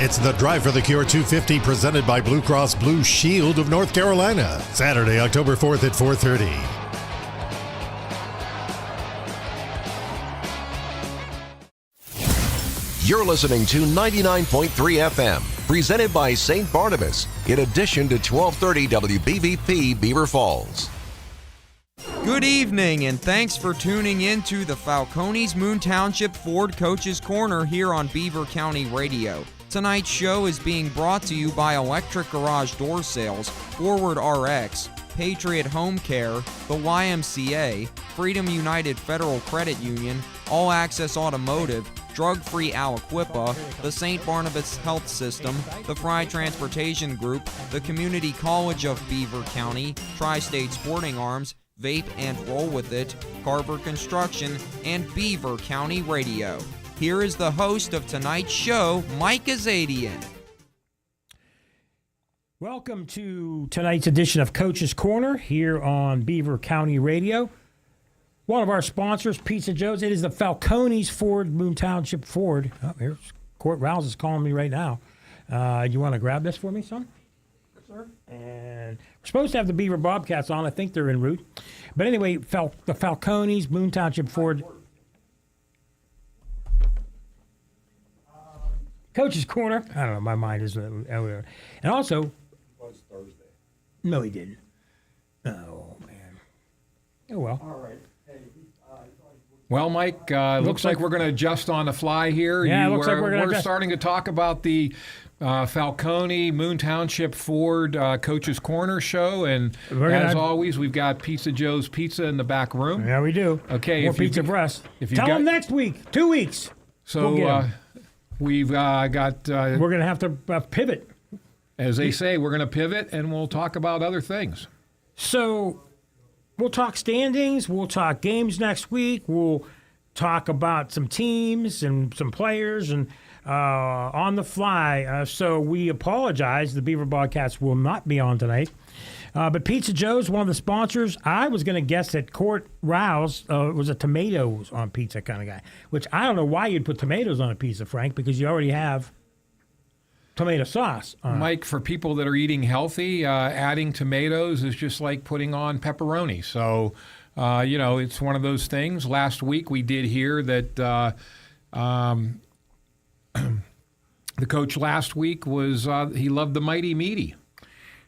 It's the Drive for the Cure 250 presented by Blue Cross Blue Shield of North Carolina. Saturday, October 4th at 4:30. You're listening to 99.3 FM, presented by St. Barnabas, in addition to 1230 WBVP Beaver Falls. Good evening, and thanks for tuning in to the Falcones Moon Township Ford Coach's Corner here on Beaver County Radio. Tonight's show is being brought to you by Electric Garage Door Sales, Forward RX, Patriot Home Care, the YMCA, Freedom United Federal Credit Union, All Access Automotive, Drug-Free Aliquippa, the St. Barnabas Health System, the Fry Transportation Group, the Community College of Beaver County, Tri-State Sporting Arms, Vape and Roll With It, Carver Construction, and Beaver County Radio. Here is the host of tonight's show, Mike Azadian. Welcome to tonight's edition of Coach's Corner here on Beaver County Radio. One of our sponsors, Pizza Joe's. It is the Falcones Ford, Moon Township Ford. Oh, here's Court Rouse is calling me right now. You want to grab this for me, son? Yes, sir. And we're supposed to have the Beaver Bobcats on. I think they're en route. But anyway, the Falcones, Moon Township Ford. Coach's Corner. I don't know. My mind is... and also... It was Thursday. No, he didn't. Oh, man. Oh, well. All right. Well, Mike, looks like we're going to adjust on the fly here. Yeah, looks like we're starting to talk about the Falcone Moon Township Ford Coach's Corner show, and as always, we've got Pizza Joe's Pizza in the back room. Yeah, we do. Okay, more pizza for us. Tell them next week, 2 weeks. So we've got. We're going to have to pivot. As they say, we're going to pivot, and we'll talk about other things. So. We'll talk standings. We'll talk games next week. We'll talk about some teams and some players and on the fly. So we apologize. The Beaver Bobcats will not be on tonight. But Pizza Joe's, one of the sponsors. I was going to guess that Court Rouse was a tomatoes on pizza kind of guy, which I don't know why you'd put tomatoes on a pizza, Frank, because you already have tomato sauce. Mike, for people that are eating healthy, adding tomatoes is just like putting on pepperoni. So, it's one of those things. Last week we did hear that the coach last week was he loved the Mighty Meaty.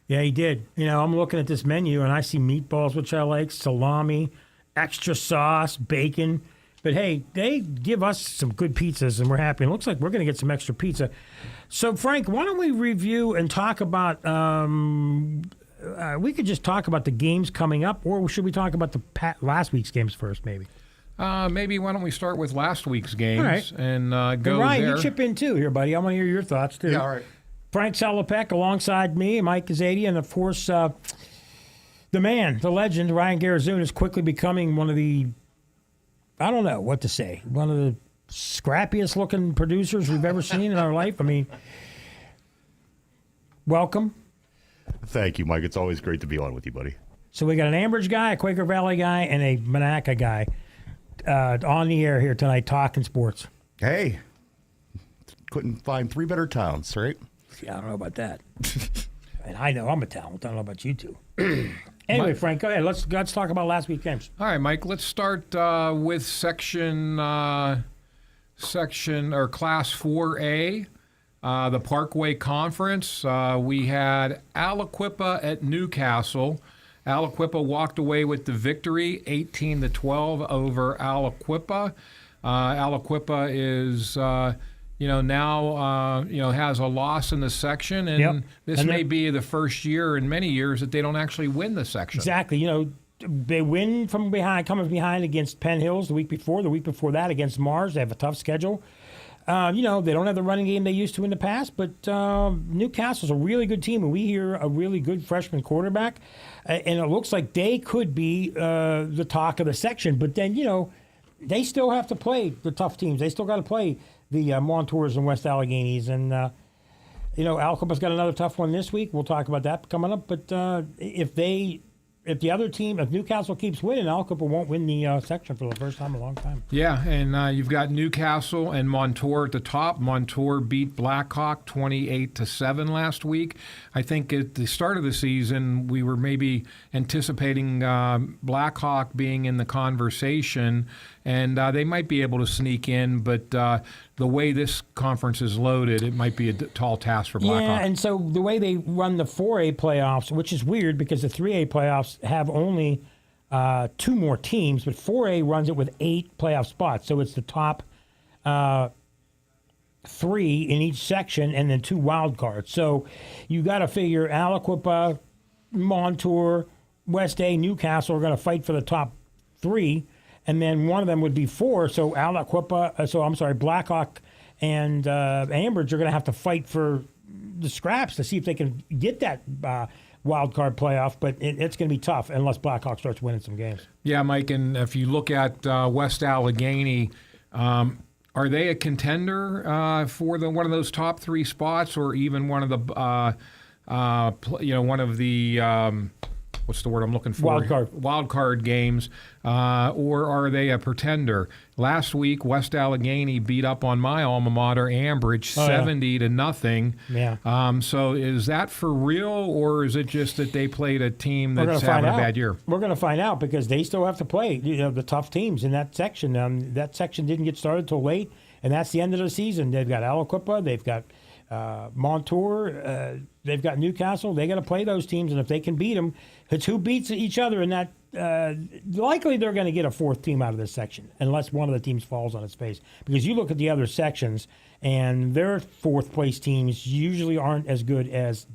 Yeah, he did. I'm looking at this menu and I see meatballs, which I like, salami, extra sauce, bacon. But hey, they give us some good pizzas and we're happy. It looks like we're going to get some extra pizza. So, Frank, why don't we review and talk about, we could just talk about the games coming up, or should we talk about the last week's games first, maybe? Maybe why don't we start with last week's games all right. And go Ryan, there. you chip in too here, buddy. I want to hear your thoughts, too. Yeah, all right. Frank Salopek alongside me, Mike Azadian, and, of course, the man, the legend, Ryan Garazun, is quickly becoming one of the, I don't know what to say, one of the scrappiest looking producers we've ever seen in our life. I mean, welcome. Thank you, Mike. It's always great to be on with you, buddy. So we got an Ambridge guy, a Quaker Valley guy, and a Monaca guy on the air here tonight talking sports. Hey, couldn't find three better towns, right? Yeah, I don't know about that. And I know I'm a talent. I don't know about you two. Anyway, Frank, go ahead. Let's talk about last week's games. All right, Mike. Let's start with section or Class 4A, the Parkway Conference. We had Aliquippa at Newcastle. Aliquippa walked away with the victory, 18-12 over Aliquippa. Aliquippa is now has a loss in the section, and this may be the first year in many years that they don't actually win the section. Exactly. They win from behind, coming behind against Penn Hills the week before that against Mars. They have a tough schedule. They don't have the running game they used to in the past, but Newcastle's a really good team, and we hear a really good freshman quarterback, and it looks like they could be the talk of the section. But then, they still have to play the tough teams. They still got to play the Montours and West Alleghenies, and Aliquippa's got another tough one this week. We'll talk about that coming up. But if they if the other team, if Newcastle keeps winning, Aliquippa won't win the section for the first time in a long time. Yeah, and you've got Newcastle and Montour at the top. Montour beat Blackhawk 28-7 last week. I think at the start of the season, we were maybe anticipating Blackhawk being in the conversation, and they might be able to sneak in, but the way this conference is loaded, it might be a tall task for Blackhawk. Yeah, and so the way they run the 4A playoffs, which is weird because the 3A playoffs have only 2 more teams, but 4A runs it with 8 playoff spots. So it's the top 3 in each section and then 2 wild cards. So you got to figure Aliquippa, Montour, West A, Newcastle are going to fight for the top 3, and then one of them would be 4. So Blackhawk and Ambridge are going to have to fight for the scraps to see if they can get that wild card playoff, but it's going to be tough unless Blackhawk starts winning some games. Yeah, Mike, and if you look at West Allegheny, are they a contender for one of those top 3 spots, or even one of the one of the what's the word I'm looking for? Wild card games, or are they a pretender? Last week, West Allegheny beat up on my alma mater, Ambridge, 70-0. Yeah. So is that for real, or is it just that they played a team that's having a bad year? We're going to find out because they still have to play the tough teams in that section. That section didn't get started till late, and that's the end of the season. They've got Aliquippa, they've got Montour, they've got Newcastle. They got to play those teams, and if they can beat them, it's who beats each other in that. Likely they're going to get a 4th team out of this section unless one of the teams falls on its face. Because you look at the other sections, and their 4th place teams usually aren't as good as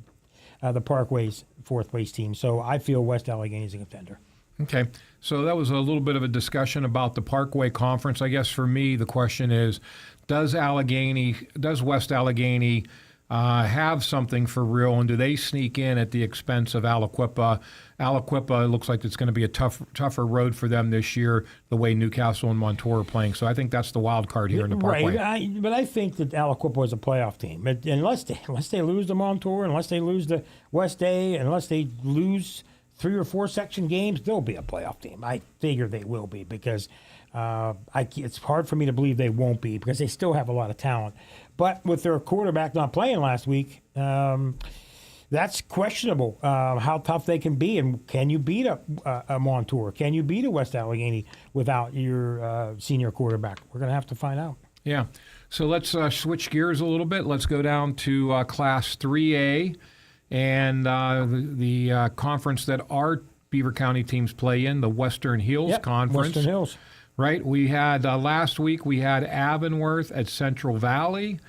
the Parkway's 4th place team. So I feel West Allegheny is a contender. Okay, so that was a little bit of a discussion about the Parkway Conference. I guess for me, the question is, does West Allegheny have something for real, and do they sneak in at the expense of Aliquippa? Aliquippa looks like it's going to be a tougher road for them this year, the way Newcastle and Montour are playing. So I think that's the wild card here in the Parkway. Right, but I think that Aliquippa is a playoff team. Unless they lose to Montour, unless they lose to West A, unless they lose 3 or 4 section games, they'll be a playoff team. I figure they will be because it's hard for me to believe they won't be because they still have a lot of talent. But with their quarterback not playing last week, that's questionable how tough they can be. And can you beat a Montour? Can you beat a West Allegheny without your senior quarterback? We're going to have to find out. Yeah. So let's switch gears a little bit. Let's go down to Class 3A and the conference that our Beaver County teams play in, the Western Hills Conference. Western Hills. Right. We had last week we had Avonworth at Central Valley.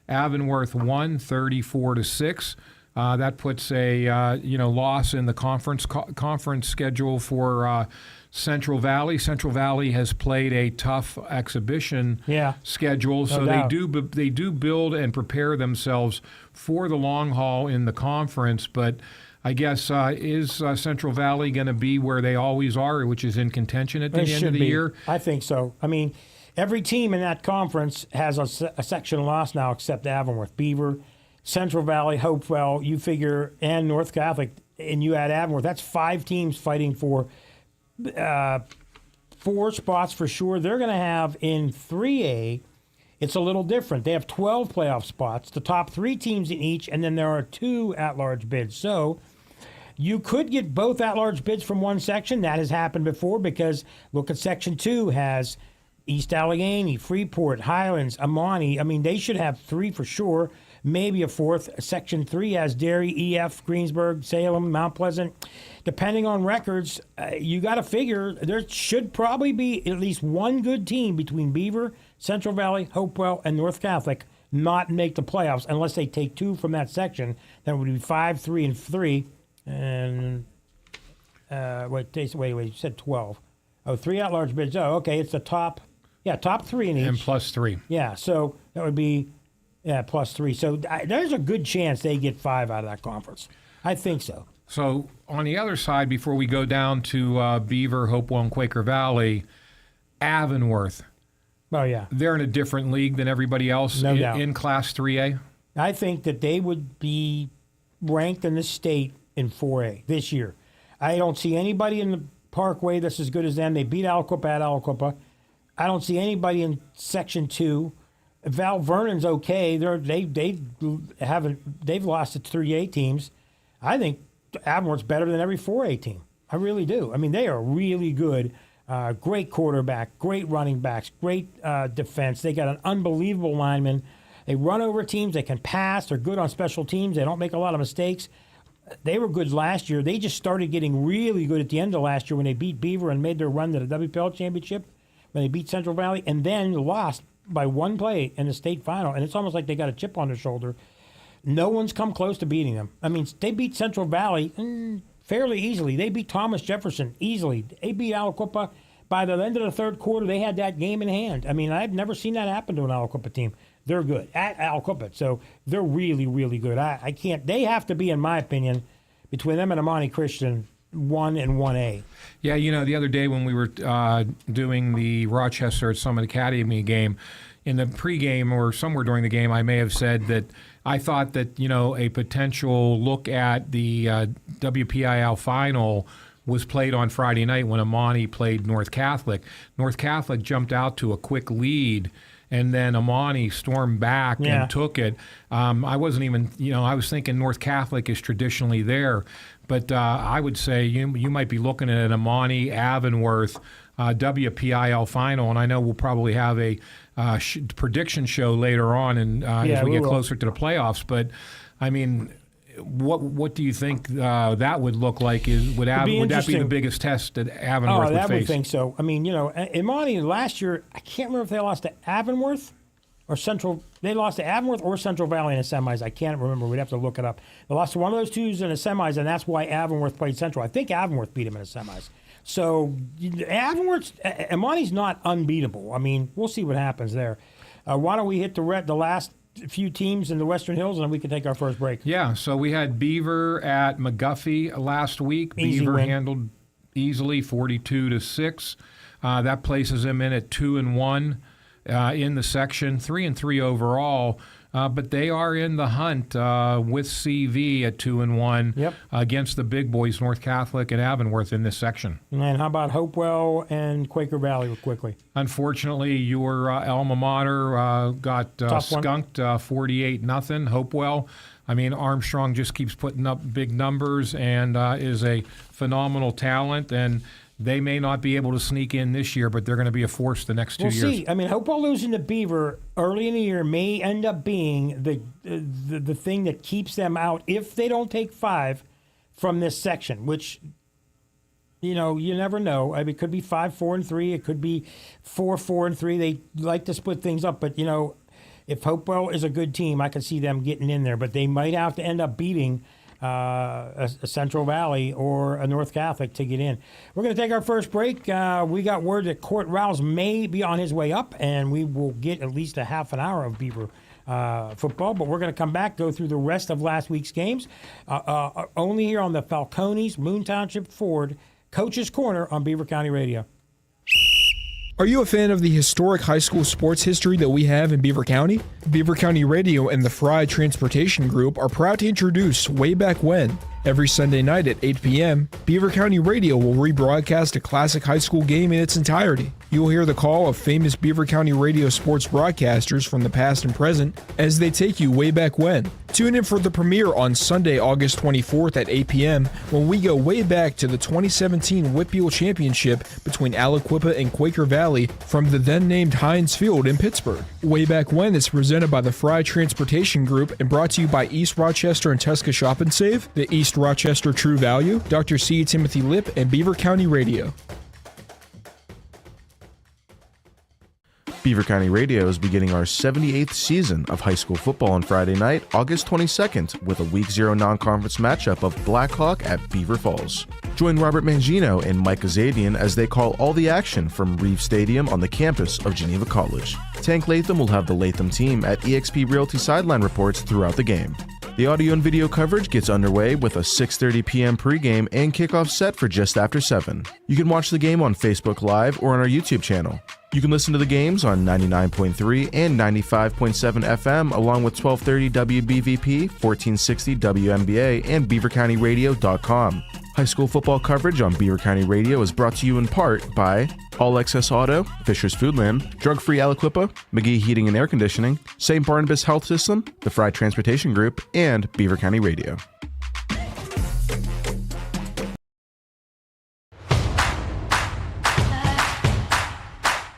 Avonworth won 34-6. That puts a loss in the conference schedule for Central Valley. Central Valley has played a tough exhibition schedule, so they do build and prepare themselves for the long haul in the conference. But I guess is Central Valley going to be where they always are, which is in contention at the end of the year? I think so. I mean, every team in that conference has a section loss now except Avonworth. Beaver, Central Valley, Hopewell, you figure, and North Catholic, and you add Avonworth. That's 5 teams fighting for 4 spots for sure. They're going to have in 3A, it's a little different. They have 12 playoff spots, the top 3 teams in each, and then there are 2 at-large bids. So you could get both at-large bids from one section. That has happened before because look at Section 2 has East Allegheny, Freeport, Highlands, Amani. I mean, they should have 3 for sure, maybe a 4th. Section 3 has Derry, EF, Greensburg, Salem, Mount Pleasant. Depending on records, you got to figure there should probably be at least one good team between Beaver, Central Valley, Hopewell, and North Catholic not make the playoffs unless they take 2 from that section. Then it would be 5, 3, and 3. And wait, you said 12. Oh, 3 at-large bids. Oh, okay, it's the top 3 in each. And plus 3. Yeah, so that would be plus 3. So there's a good chance they get 5 out of that conference. I think so. So on the other side, before we go down to Beaver, Hopewell, and Quaker Valley, Avonworth. Oh, yeah. They're in a different league than everybody else in Class 3A? I think that they would be ranked in the state in 4A this year. I don't see anybody in the Parkway that's as good as them. They beat Aliquippa at Aliquippa. I don't see anybody in Section 2. Val Vernon's okay. They've lost to 3A teams. I think Avonworth's better than every 4A team. I really do. I mean, they are really good. Great quarterback, great running backs, great defense. They got an unbelievable lineman. They run over teams. They can pass. They're good on special teams. They don't make a lot of mistakes. They were good last year. They just started getting really good at the end of last year when they beat Beaver and made their run to the WPL championship, when they beat Central Valley, and then lost by one play in the state final. And it's almost like they got a chip on their shoulder. No one's come close to beating them. I mean, they beat Central Valley fairly easily. They beat Thomas Jefferson easily. They beat Aliquippa. By the end of the third quarter, they had that game in hand. I mean, I've never seen that happen to an Aliquippa team. They're good at Aliquippa, so they're really, really good. I can't. They have to be, in my opinion, between them and Amani Christian, 1 and 1A. Yeah, you know, the other day when we were doing the Rochester at Summit Academy game, in the pregame or somewhere during the game, I may have said that I thought that, you know, a potential look at the WPIL final was played on Friday night when Amani played North Catholic. North Catholic jumped out to a quick lead, and then Amani stormed back and took it. I wasn't even, you know, I was thinking North Catholic is traditionally there. But I would say you might be looking at an Amani Avonworth WPIL final, and I know we'll probably have a prediction show later on and as we get closer to the playoffs. But, I mean, what do you think that would look like? Would that be the biggest test that Avonworth would face? I would think so. I mean, you know, Imani last year, I can't remember if they lost to Avonworth or Central. They lost to Avonworth or Central Valley in the semis. I can't remember. We'd have to look it up. They lost to one of those two in the semis, and that's why Avonworth played Central. I think Avonworth beat them in the semis. So Imani's not unbeatable. I mean, we'll see what happens there. Why don't we hit the last few teams in the Western Hills, and then we can take our first break. Yeah, so we had Beaver at McGuffey last week. Easy Beaver win. handled easily 42-6. That places them in at 2-1 in the section, 3-3 overall. But they are in the hunt with CV at 2-1 against the big boys, North Catholic and Avonworth, in this section. And how about Hopewell and Quaker Valley quickly? Unfortunately, your alma mater got skunked 48-0. Hopewell. I mean, Armstrong just keeps putting up big numbers and is a phenomenal talent. And they may not be able to sneak in this year, but they're going to be a force the next 2 years. We'll see. I mean, Hopewell losing to Beaver early in the year may end up being the thing that keeps them out if they don't take 5 from this section, which, you know, you never know. I mean, it could be 5-4-3. It could be 4-4-3. They like to split things up, but, you know, if Hopewell is a good team, I can see them getting in there, but they might have to end up beating a Central Valley or a North Catholic to get in. We're going to take our first break. We got word that Court Rouse may be on his way up, and we will get at least a half an hour of Beaver football. But we're going to come back, go through the rest of last week's games, only here on the Falcones Moon Township Ford Coach's Corner on Beaver County Radio. Are you a fan of the historic high school sports history that we have in Beaver County? Beaver County Radio and the Fry Transportation Group are proud to introduce Way Back When. Every Sunday night at 8 p.m., Beaver County Radio will rebroadcast a classic high school game in its entirety. You will hear the call of famous Beaver County Radio sports broadcasters from the past and present as they take you way back when. Tune in for the premiere on Sunday, August 24th at 8 p.m. when we go way back to the 2017 WPIAL Championship between Aliquippa and Quaker Valley from the then-named Heinz Field in Pittsburgh. Way Back When is presented by the Fry Transportation Group and brought to you by East Rochester and Tesca Shop and Save, the East Rochester True Value, Dr. C. Timothy Lip, and Beaver County Radio. Beaver County Radio is beginning our 78th season of high school football on Friday night, August 22nd, with a Week 0 non-conference matchup of Blackhawk at Beaver Falls. Join Robert Mangino and Mike Azadian as they call all the action from Reeve Stadium on the campus of Geneva College. Tank Latham will have the Latham team at eXp Realty sideline reports throughout the game. The audio and video coverage gets underway with a 6:30 p.m. pregame and kickoff set for just after 7. You can watch the game on Facebook Live or on our YouTube channel. You can listen to the games on 99.3 and 95.7 FM along with 1230 WBVP, 1460 WMBA, and BeaverCountyRadio.com. High school football coverage on Beaver County Radio is brought to you in part by All Access Auto, Fisher's Foodland, Drug Free Aliquippa, McGee Heating and Air Conditioning, St. Barnabas Health System, the Fry Transportation Group, and Beaver County Radio.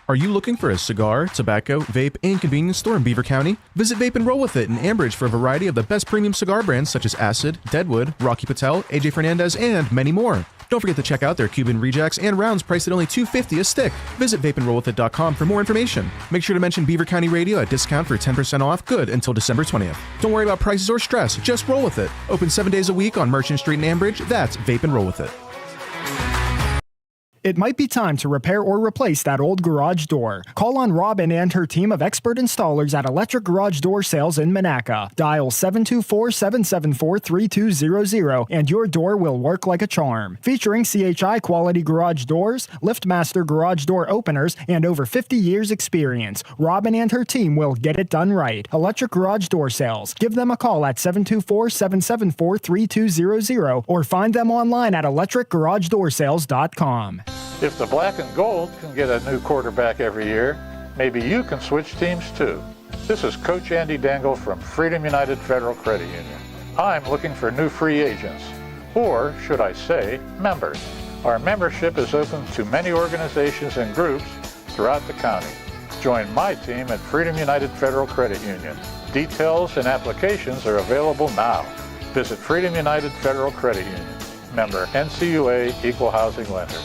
Are you looking for a cigar, tobacco, vape, and convenience store in Beaver County? Visit Vape and Roll With It in Ambridge for a variety of the best premium cigar brands such as Acid, Deadwood, Rocky Patel, AJ Fernandez, and many more. Don't forget to check out their Cuban rejects and rounds priced at only $2.50 a stick. Visit vapeandrollwithit.com for more information. Make sure to mention Beaver County Radio at discount for 10% off, good until December 20th. Don't worry about prices or stress, just roll with it. Open 7 days a week on Merchant Street in Ambridge. That's Vape and Roll With It. It might be time to repair or replace that old garage door. Call on Robin and her team of expert installers at Electric Garage Door Sales in Monaca. Dial 724-774-3200 and your door will work like a charm. Featuring CHI quality garage doors, LiftMaster garage door openers, and over 50 years experience, Robin and her team will get it done right. Electric Garage Door Sales. Give them a call at 724-774-3200 or find them online at electricgaragedoorsales.com. If the black and gold can get a new quarterback every year, maybe you can switch teams too. This is Coach Andy Dangle from Freedom United Federal Credit Union. I'm looking for new free agents, or should I say, members. Our membership is open to many organizations and groups throughout the county. Join my team at Freedom United Federal Credit Union. Details and applications are available now. Visit Freedom United Federal Credit Union. Member NCUA Equal Housing Lender.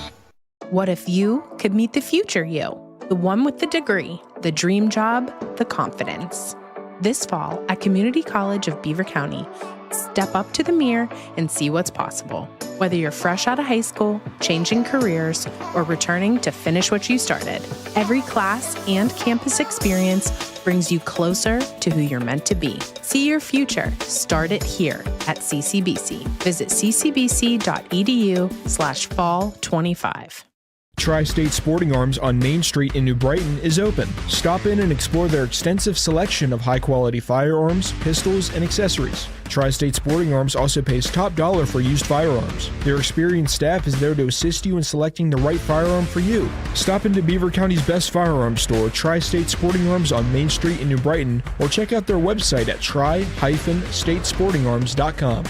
What if you could meet the future you? The one with the degree, the dream job, the confidence. This fall at Community College of Beaver County, step up to the mirror and see what's possible. Whether you're fresh out of high school, changing careers, or returning to finish what you started, every class and campus experience brings you closer to who you're meant to be. See your future. Start it here at CCBC. Visit ccbc.edu/fall25. Tri-State Sporting Arms on Main Street in New Brighton is open. Stop in and explore their extensive selection of high-quality firearms, pistols, and accessories. Tri-State Sporting Arms also pays top dollar for used firearms. Their experienced staff is there to assist you in selecting the right firearm for you. Stop into Beaver County's best firearms store, Tri-State Sporting Arms on Main Street in New Brighton, or check out their website at tri-statesportingarms.com.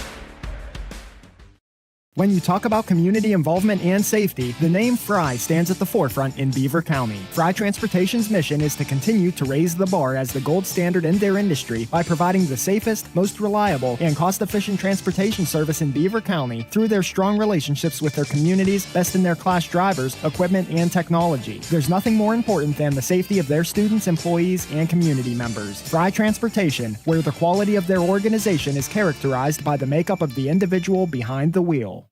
When you talk about community involvement and safety, the name Fry stands at the forefront in Beaver County. Fry Transportation's mission is to continue to raise the bar as the gold standard in their industry by providing the safest, most reliable, and cost-efficient transportation service in Beaver County through their strong relationships with their community's best-in-their-class drivers, equipment, and technology. There's nothing more important than the safety of their students, employees, and community members. Fry Transportation, where the quality of their organization is characterized by the makeup of the individual behind the wheel.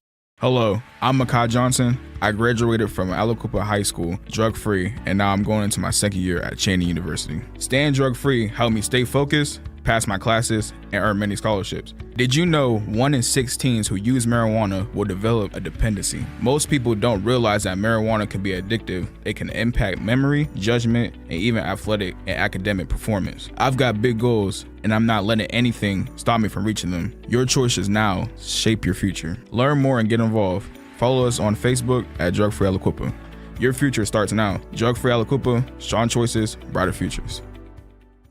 Hello, I'm Makai Johnson. I graduated from Aliquippa High School, drug-free, and now I'm going into my second year at Cheyney University. Staying drug-free helped me stay focused, pass my classes, and earn many scholarships. Did you know 1 in 6 teens who use marijuana will develop a dependency? Most people don't realize that marijuana can be addictive. It can impact memory, judgment, and even athletic and academic performance. I've got big goals, and I'm not letting anything stop me from reaching them. Your choices now shape your future. Learn more and get involved. Follow us on Facebook at Drug Free Aliquippa. Your future starts now. Drug Free Aliquippa, strong choices, brighter futures.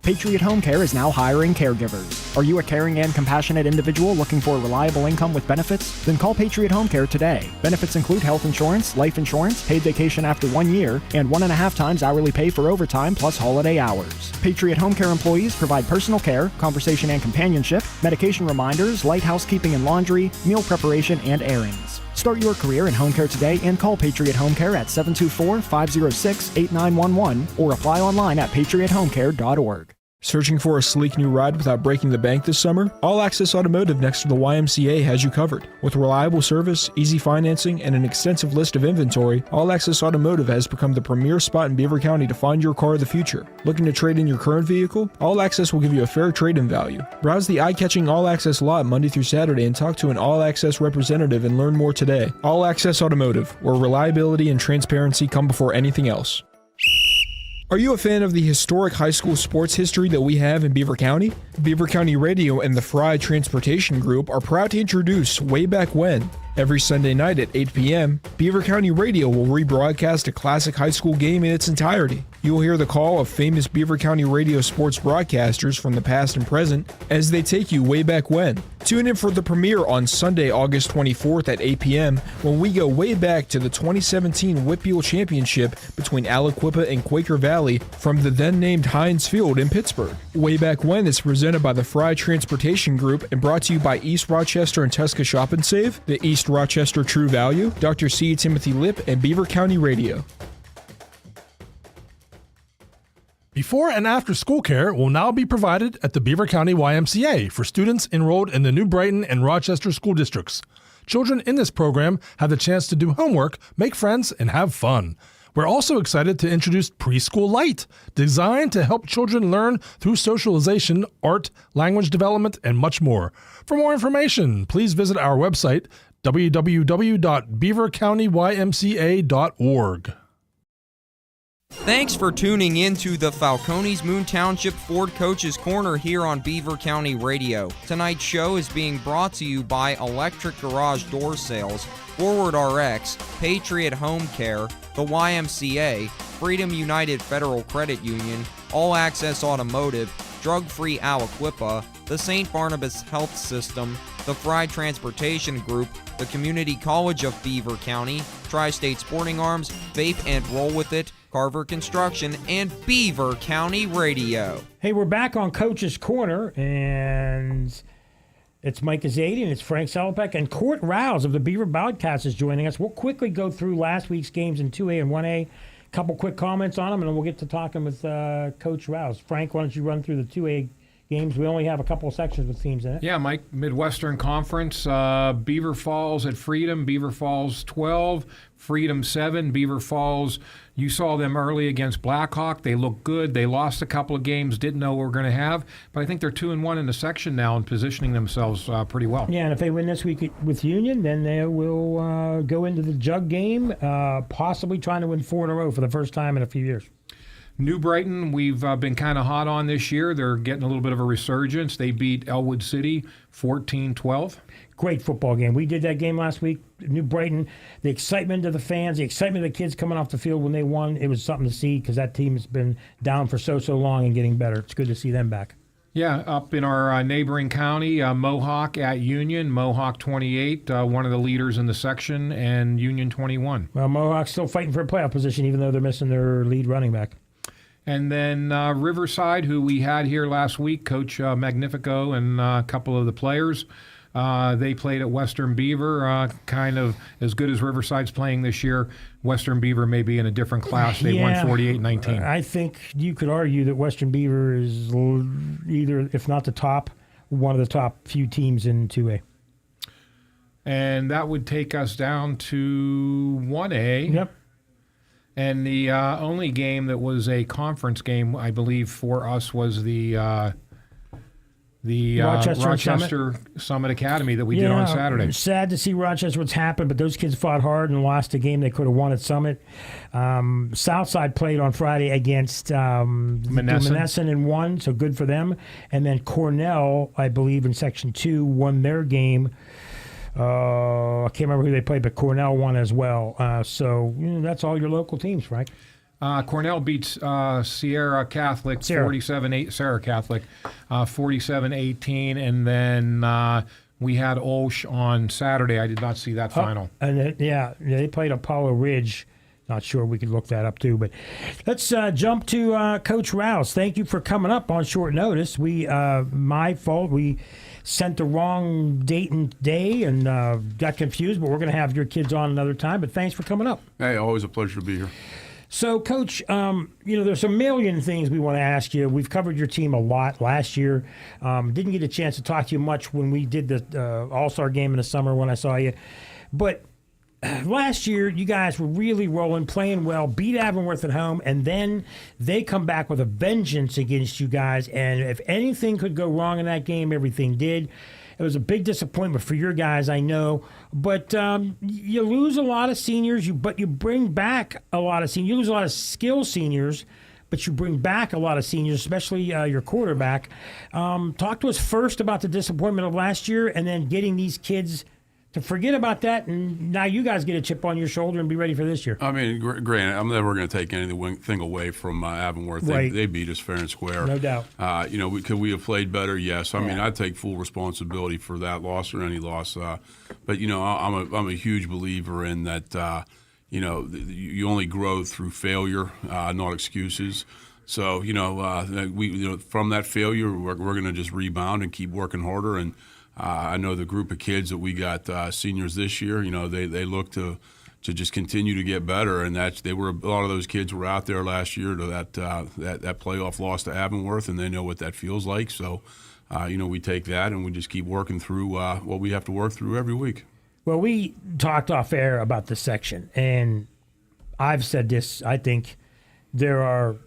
Patriot Home Care is now hiring caregivers. Are you a caring and compassionate individual looking for a reliable income with benefits? Then call Patriot Home Care today. Benefits include health insurance, life insurance, paid vacation after 1 year, and 1.5 times hourly pay for overtime plus holiday hours. Patriot Home Care employees provide personal care, conversation and companionship, medication reminders, light housekeeping and laundry, meal preparation, and errands. Start your career in home care today and call Patriot Home Care at 724-506-8911 or apply online at patriothomecare.org. Searching for a sleek new ride without breaking the bank this summer? All Access Automotive next to the YMCA has you covered. With reliable service, easy financing, and an extensive list of inventory, All Access Automotive has become the premier spot in Beaver County to find your car of the future. Looking to trade in your current vehicle? All Access will give you a fair trade-in value. Browse the eye-catching All Access lot Monday through Saturday and talk to an All Access representative and learn more today. All Access Automotive, where reliability and transparency come before anything else. Are you a fan of the historic high school sports history that we have in Beaver County? Beaver County Radio and the Fry Transportation Group are proud to introduce Way Back When, Every Sunday night at 8 p.m., Beaver County Radio will rebroadcast a classic high school game in its entirety. You will hear the call of famous Beaver County Radio sports broadcasters from the past and present as they take you way back when. Tune in for the premiere on Sunday, August 24th at 8 p.m. when we go way back to the 2017 Whitfield Championship between Aliquippa and Quaker Valley from the then-named Heinz Field in Pittsburgh. Way Back When is presented by the Fry Transportation Group and brought to you by East Rochester and Tesca Shop and Save, the East Rochester True Value, Dr. C. Timothy Lip, and Beaver County Radio. Before and after school care will now be provided at the Beaver County YMCA for students enrolled in the New Brighton and Rochester school districts. Children in this program have the chance to do homework, make friends, and have fun. We're also excited to introduce Preschool Light, designed to help children learn through socialization, art, language development, and much more. For more information, please visit our website, www.beavercountymca.org. Thanks for tuning in to the Falcones Moon Township Ford Coaches Corner here on Beaver County Radio. Tonight's show is being brought to you by Electric Garage Door Sales, Forward RX, Patriot Home Care, the YMCA, Freedom United Federal Credit Union, All Access Automotive, Drug Free Aliquippa, the St. Barnabas Health System, the Fry Transportation Group, the Community College of Beaver County, Tri-State Sporting Arms, Vape and Roll With It, Carver Construction, and Beaver County Radio. Hey, we're back on Coach's Corner, and it's Mike Azadian, it's Frank Salopek, and Court Rouse of the Beaver Bobcats is joining us. We'll quickly go through last week's games in 2A and 1A, a couple quick comments on them, and then we'll get to talking with Coach Rouse. Frank, why don't you run through the 2A games? We only have a couple of sections with teams in it. Yeah, Mike, Midwestern Conference, Beaver Falls at Freedom, Beaver Falls 12, Freedom 7, Beaver Falls. You saw them early against Blackhawk. They looked good. They lost a couple of games, didn't know what we're going to have, but I think they're 2-1 in the section now and positioning themselves pretty well. Yeah, and if they win this week with Union, then they will go into the jug game, possibly trying to win 4 in a row for the first time in a few years. New Brighton, we've been kind of hot on this year. They're getting a little bit of a resurgence. They beat Elwood City 14-12. Great football game. We did that game last week. New Brighton, the excitement of the fans, the excitement of the kids coming off the field when they won, it was something to see because that team has been down for so long and getting better. It's good to see them back. Yeah, up in our neighboring county, Mohawk at Union, Mohawk 28, one of the leaders in the section, and Union 21. Well, Mohawk's still fighting for a playoff position even though they're missing their lead running back. And then Riverside, who we had here last week, Coach Magnifico and a couple of the players, they played at Western Beaver, kind of as good as Riverside's playing this year. Western Beaver may be in a different class. They won 48-19. I think you could argue that Western Beaver is either, if not the top, one of the top few teams in 2A. And that would take us down to 1A. Yep. And the only game that was a conference game, I believe, for us was the Rochester Summit Academy that we did on Saturday. Sad to see Rochester what's happened, but those kids fought hard and lost a game they could have won at Summit. Southside played on Friday against Monessen and won, so good for them. And then Cornell, I believe, in Section 2, won their game. I can't remember who they played, but Cornell won as well. So that's all your local teams, right? Cornell beats Sierra Catholic 47-18, and then we had Olsh on Saturday. I did not see that final. And they played Apollo Ridge. Not sure, we could look that up too. But let's jump to Coach Rouse. Thank you for coming up on short notice. My fault. We sent the wrong date and day and got confused, but we're going to have your kids on another time. But thanks for coming up. Hey, always a pleasure to be here. So, Coach, there's a million things we want to ask you. We've covered your team a lot last year. Didn't get a chance to talk to you much when we did the All-Star game in the summer when I saw you. But last year, you guys were really rolling, playing well, beat Avonworth at home, and then they come back with a vengeance against you guys. And if anything could go wrong in that game, everything did. It was a big disappointment for your guys, I know. But you lose a lot of seniors, but you bring back a lot of seniors. You lose a lot of skill seniors, but you bring back a lot of seniors, especially your quarterback. Talk to us first about the disappointment of last year and then getting these kids to forget about that, and now you guys get a chip on your shoulder and be ready for this year. I mean, granted, I'm never going to take anything away from Avonworth. Right. They beat us fair and square. No doubt. Could we have played better? Yes. I mean, I take full responsibility for that loss or any loss. But I'm a huge believer in that. You only grow through failure, not excuses. So from that failure, we're going to just rebound and keep working harder. And I know the group of kids that we got seniors this year. They look to just continue to get better, and a lot of those kids were out there last year to that playoff loss to Avonworth, and they know what that feels like. So, we take that and we just keep working through what we have to work through every week. Well, we talked off air about this section, and I've said this. I think there are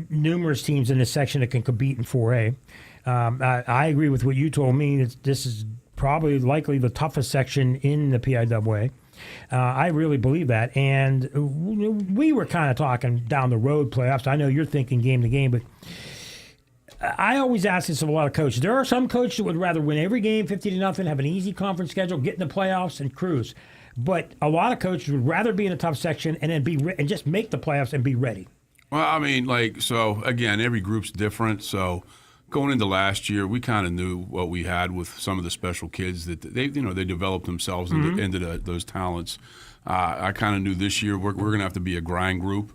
numerous teams in this section that can compete in 4A. I agree with what you told me. This is probably likely the toughest section in the PIAA. I really believe that. And we were kind of talking down the road playoffs. I know you're thinking game to game, but I always ask this of a lot of coaches. There are some coaches that would rather win every game 50-0, have an easy conference schedule, get in the playoffs, and cruise. But a lot of coaches would rather be in a tough section and then and just make the playoffs and be ready. Well, I mean, again, every group's different. So going into last year, we kind of knew what we had with some of the special kids that they developed themselves into those talents. I kind of knew this year we're going to have to be a grind group.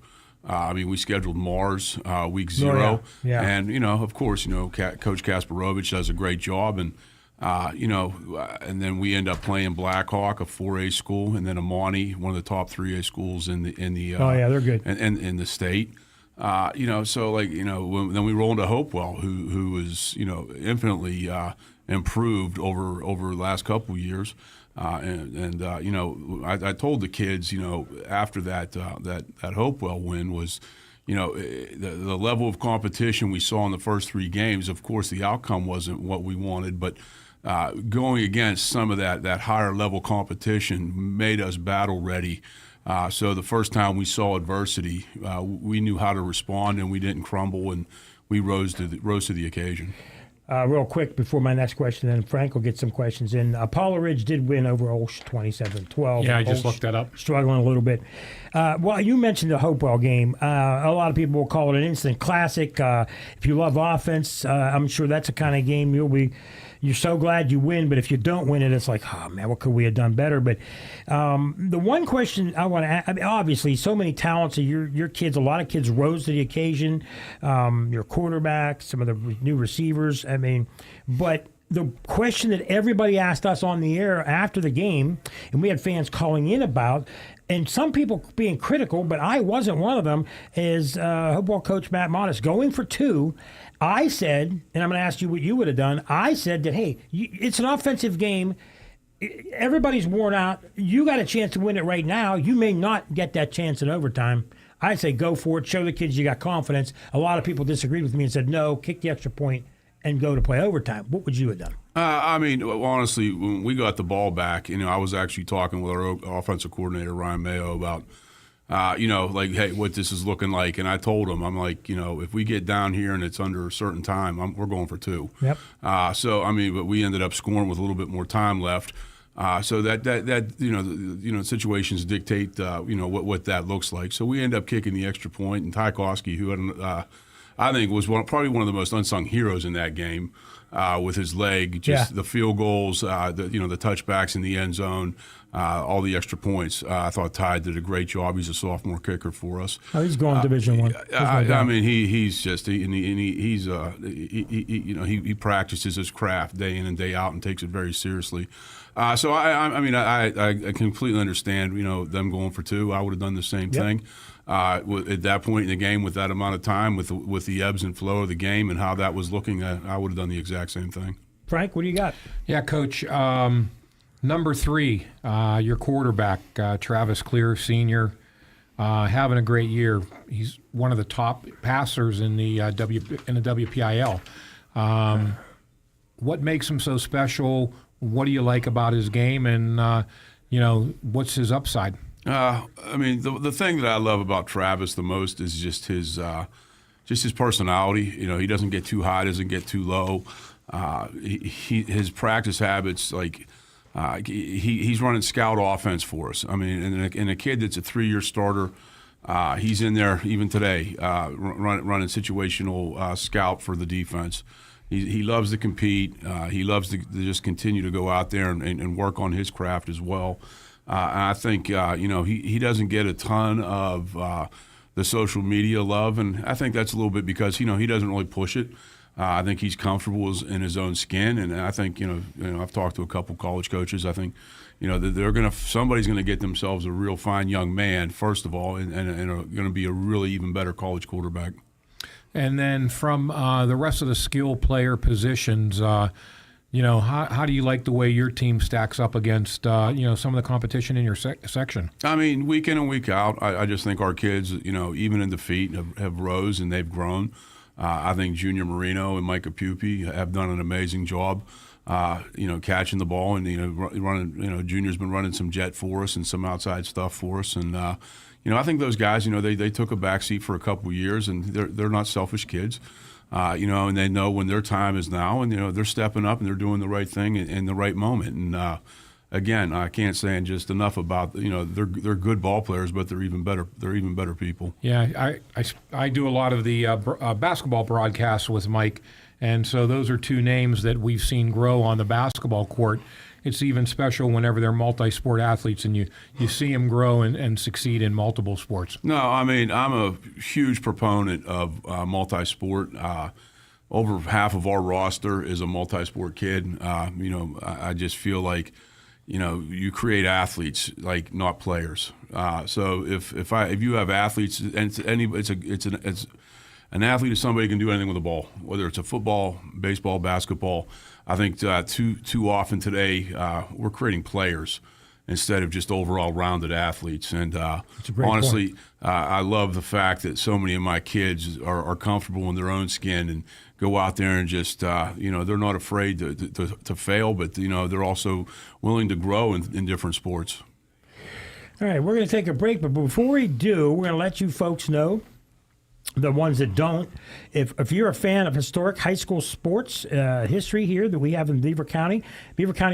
We scheduled Mars week 0, and of course, Coach Kasparovich does a great job, and and then we end up playing Blackhawk, a 4A school, and then Amani, one of the top 3A schools in the they're good, and in the state. Then we roll into Hopewell, who was infinitely improved over the last couple of years. I told the kids, after that Hopewell win was, the level of competition we saw in the first 3 games. Of course, the outcome wasn't what we wanted, but going against some of that higher level competition made us battle ready. So the first time we saw adversity, we knew how to respond, and we didn't crumble, and we rose to the occasion. Real quick before my next question, then Frank will get some questions in. Paula Ridge did win over Olsh 27-12. Yeah, I just looked that up. Struggling a little bit. Well, you mentioned the Hopewell game. A lot of people will call it an instant classic. If you love offense, I'm sure that's the kind of game you're so glad you win, but if you don't win it, it's like, oh, man, what could we have done better? But the one question I want to ask, obviously, so many talents of your kids, a lot of kids rose to the occasion, your quarterback, some of the new receivers. But the question that everybody asked us on the air after the game, and we had fans calling in about, and some people being critical, but I wasn't one of them, is Hopewell coach Matt Modest going for 2. I said, and I'm going to ask you what you would have done, I said that, hey, it's an offensive game. Everybody's worn out. You got a chance to win it right now. You may not get that chance in overtime. I say go for it. Show the kids you got confidence. A lot of people disagreed with me and said, no, kick the extra point and go to play overtime. What would you have done? Honestly, when we got the ball back, I was actually talking with our offensive coordinator, Ryan Mayo, about hey, what this is looking like. And I told him, I'm like, if we get down here and it's under a certain time, we're going for 2. Yep. But we ended up scoring with a little bit more time left. So that situations dictate, what that looks like. So we end up kicking the extra point, and Ty Koski, who had I think was probably one of the most unsung heroes in that game, with his leg, the field goals, the touchbacks in the end zone, all the extra points. I thought Ty did a great job. He's a sophomore kicker for us. Oh, he's going Division I. He practices his craft day in and day out and takes it very seriously. So I completely understand, them going for 2. I would have done the same thing. At that point in the game, with that amount of time, with the ebbs and flow of the game and how that was looking, I would have done the exact same thing. Frank, what do you got? Yeah, Coach. Number 3, your quarterback, Travis Clear, senior, having a great year. He's one of the top passers in the WPIL. What makes him so special? What do you like about his game, and what's his upside? The thing that I love about Travis the most is just his personality. He doesn't get too high, doesn't get too low. His practice habits, he's running scout offense for us. I mean, and a kid that's a 3-year starter, he's in there even today, running situational scout for the defense. He loves to compete. He loves to just continue to go out there and work on his craft as well. And I think he doesn't get a ton of the social media love, and I think that's a little bit because he doesn't really push it. I think he's comfortable in his own skin, and I think I've talked to a couple college coaches. I think that somebody's gonna get themselves a real fine young man first of all, and are going to be a really even better college quarterback. And then from the rest of the skill player positions, how do you like the way your team stacks up against some of the competition in your section? I mean, week in and week out, I just think our kids, even in defeat, have rose and they've grown. I think Junior Marino and Micah Pupi have done an amazing job, catching the ball and running. Junior's been running some jet for us and some outside stuff for us, and I think those guys, they took a backseat for a couple of years, and they're not selfish kids. And they know when their time is now, and they're stepping up and they're doing the right thing in the right moment. And again, I can't say just enough about they're good ball players, but they're even better. They're even better people. Yeah, I do a lot of the basketball broadcasts with Mike, and so those are two names that we've seen grow on the basketball court. It's even special whenever they're multi-sport athletes and you see them grow and succeed in multiple sports. No, I mean, I'm a huge proponent of multi-sport. Over half of our roster is a multi-sport kid. I just feel like, you create athletes, like not players. So if you have athletes, and an athlete is somebody who can do anything with a ball, whether it's a football, baseball, basketball. I think too often today we're creating players instead of just overall rounded athletes. And honestly, I love the fact that so many of my kids are comfortable in their own skin and go out there and just they're not afraid to fail, but they're also willing to grow in different sports. All right, we're going to take a break, but before we do, we're going to let you folks know, the ones that don't, if you're a fan of historic high school sports history here that we have in Beaver County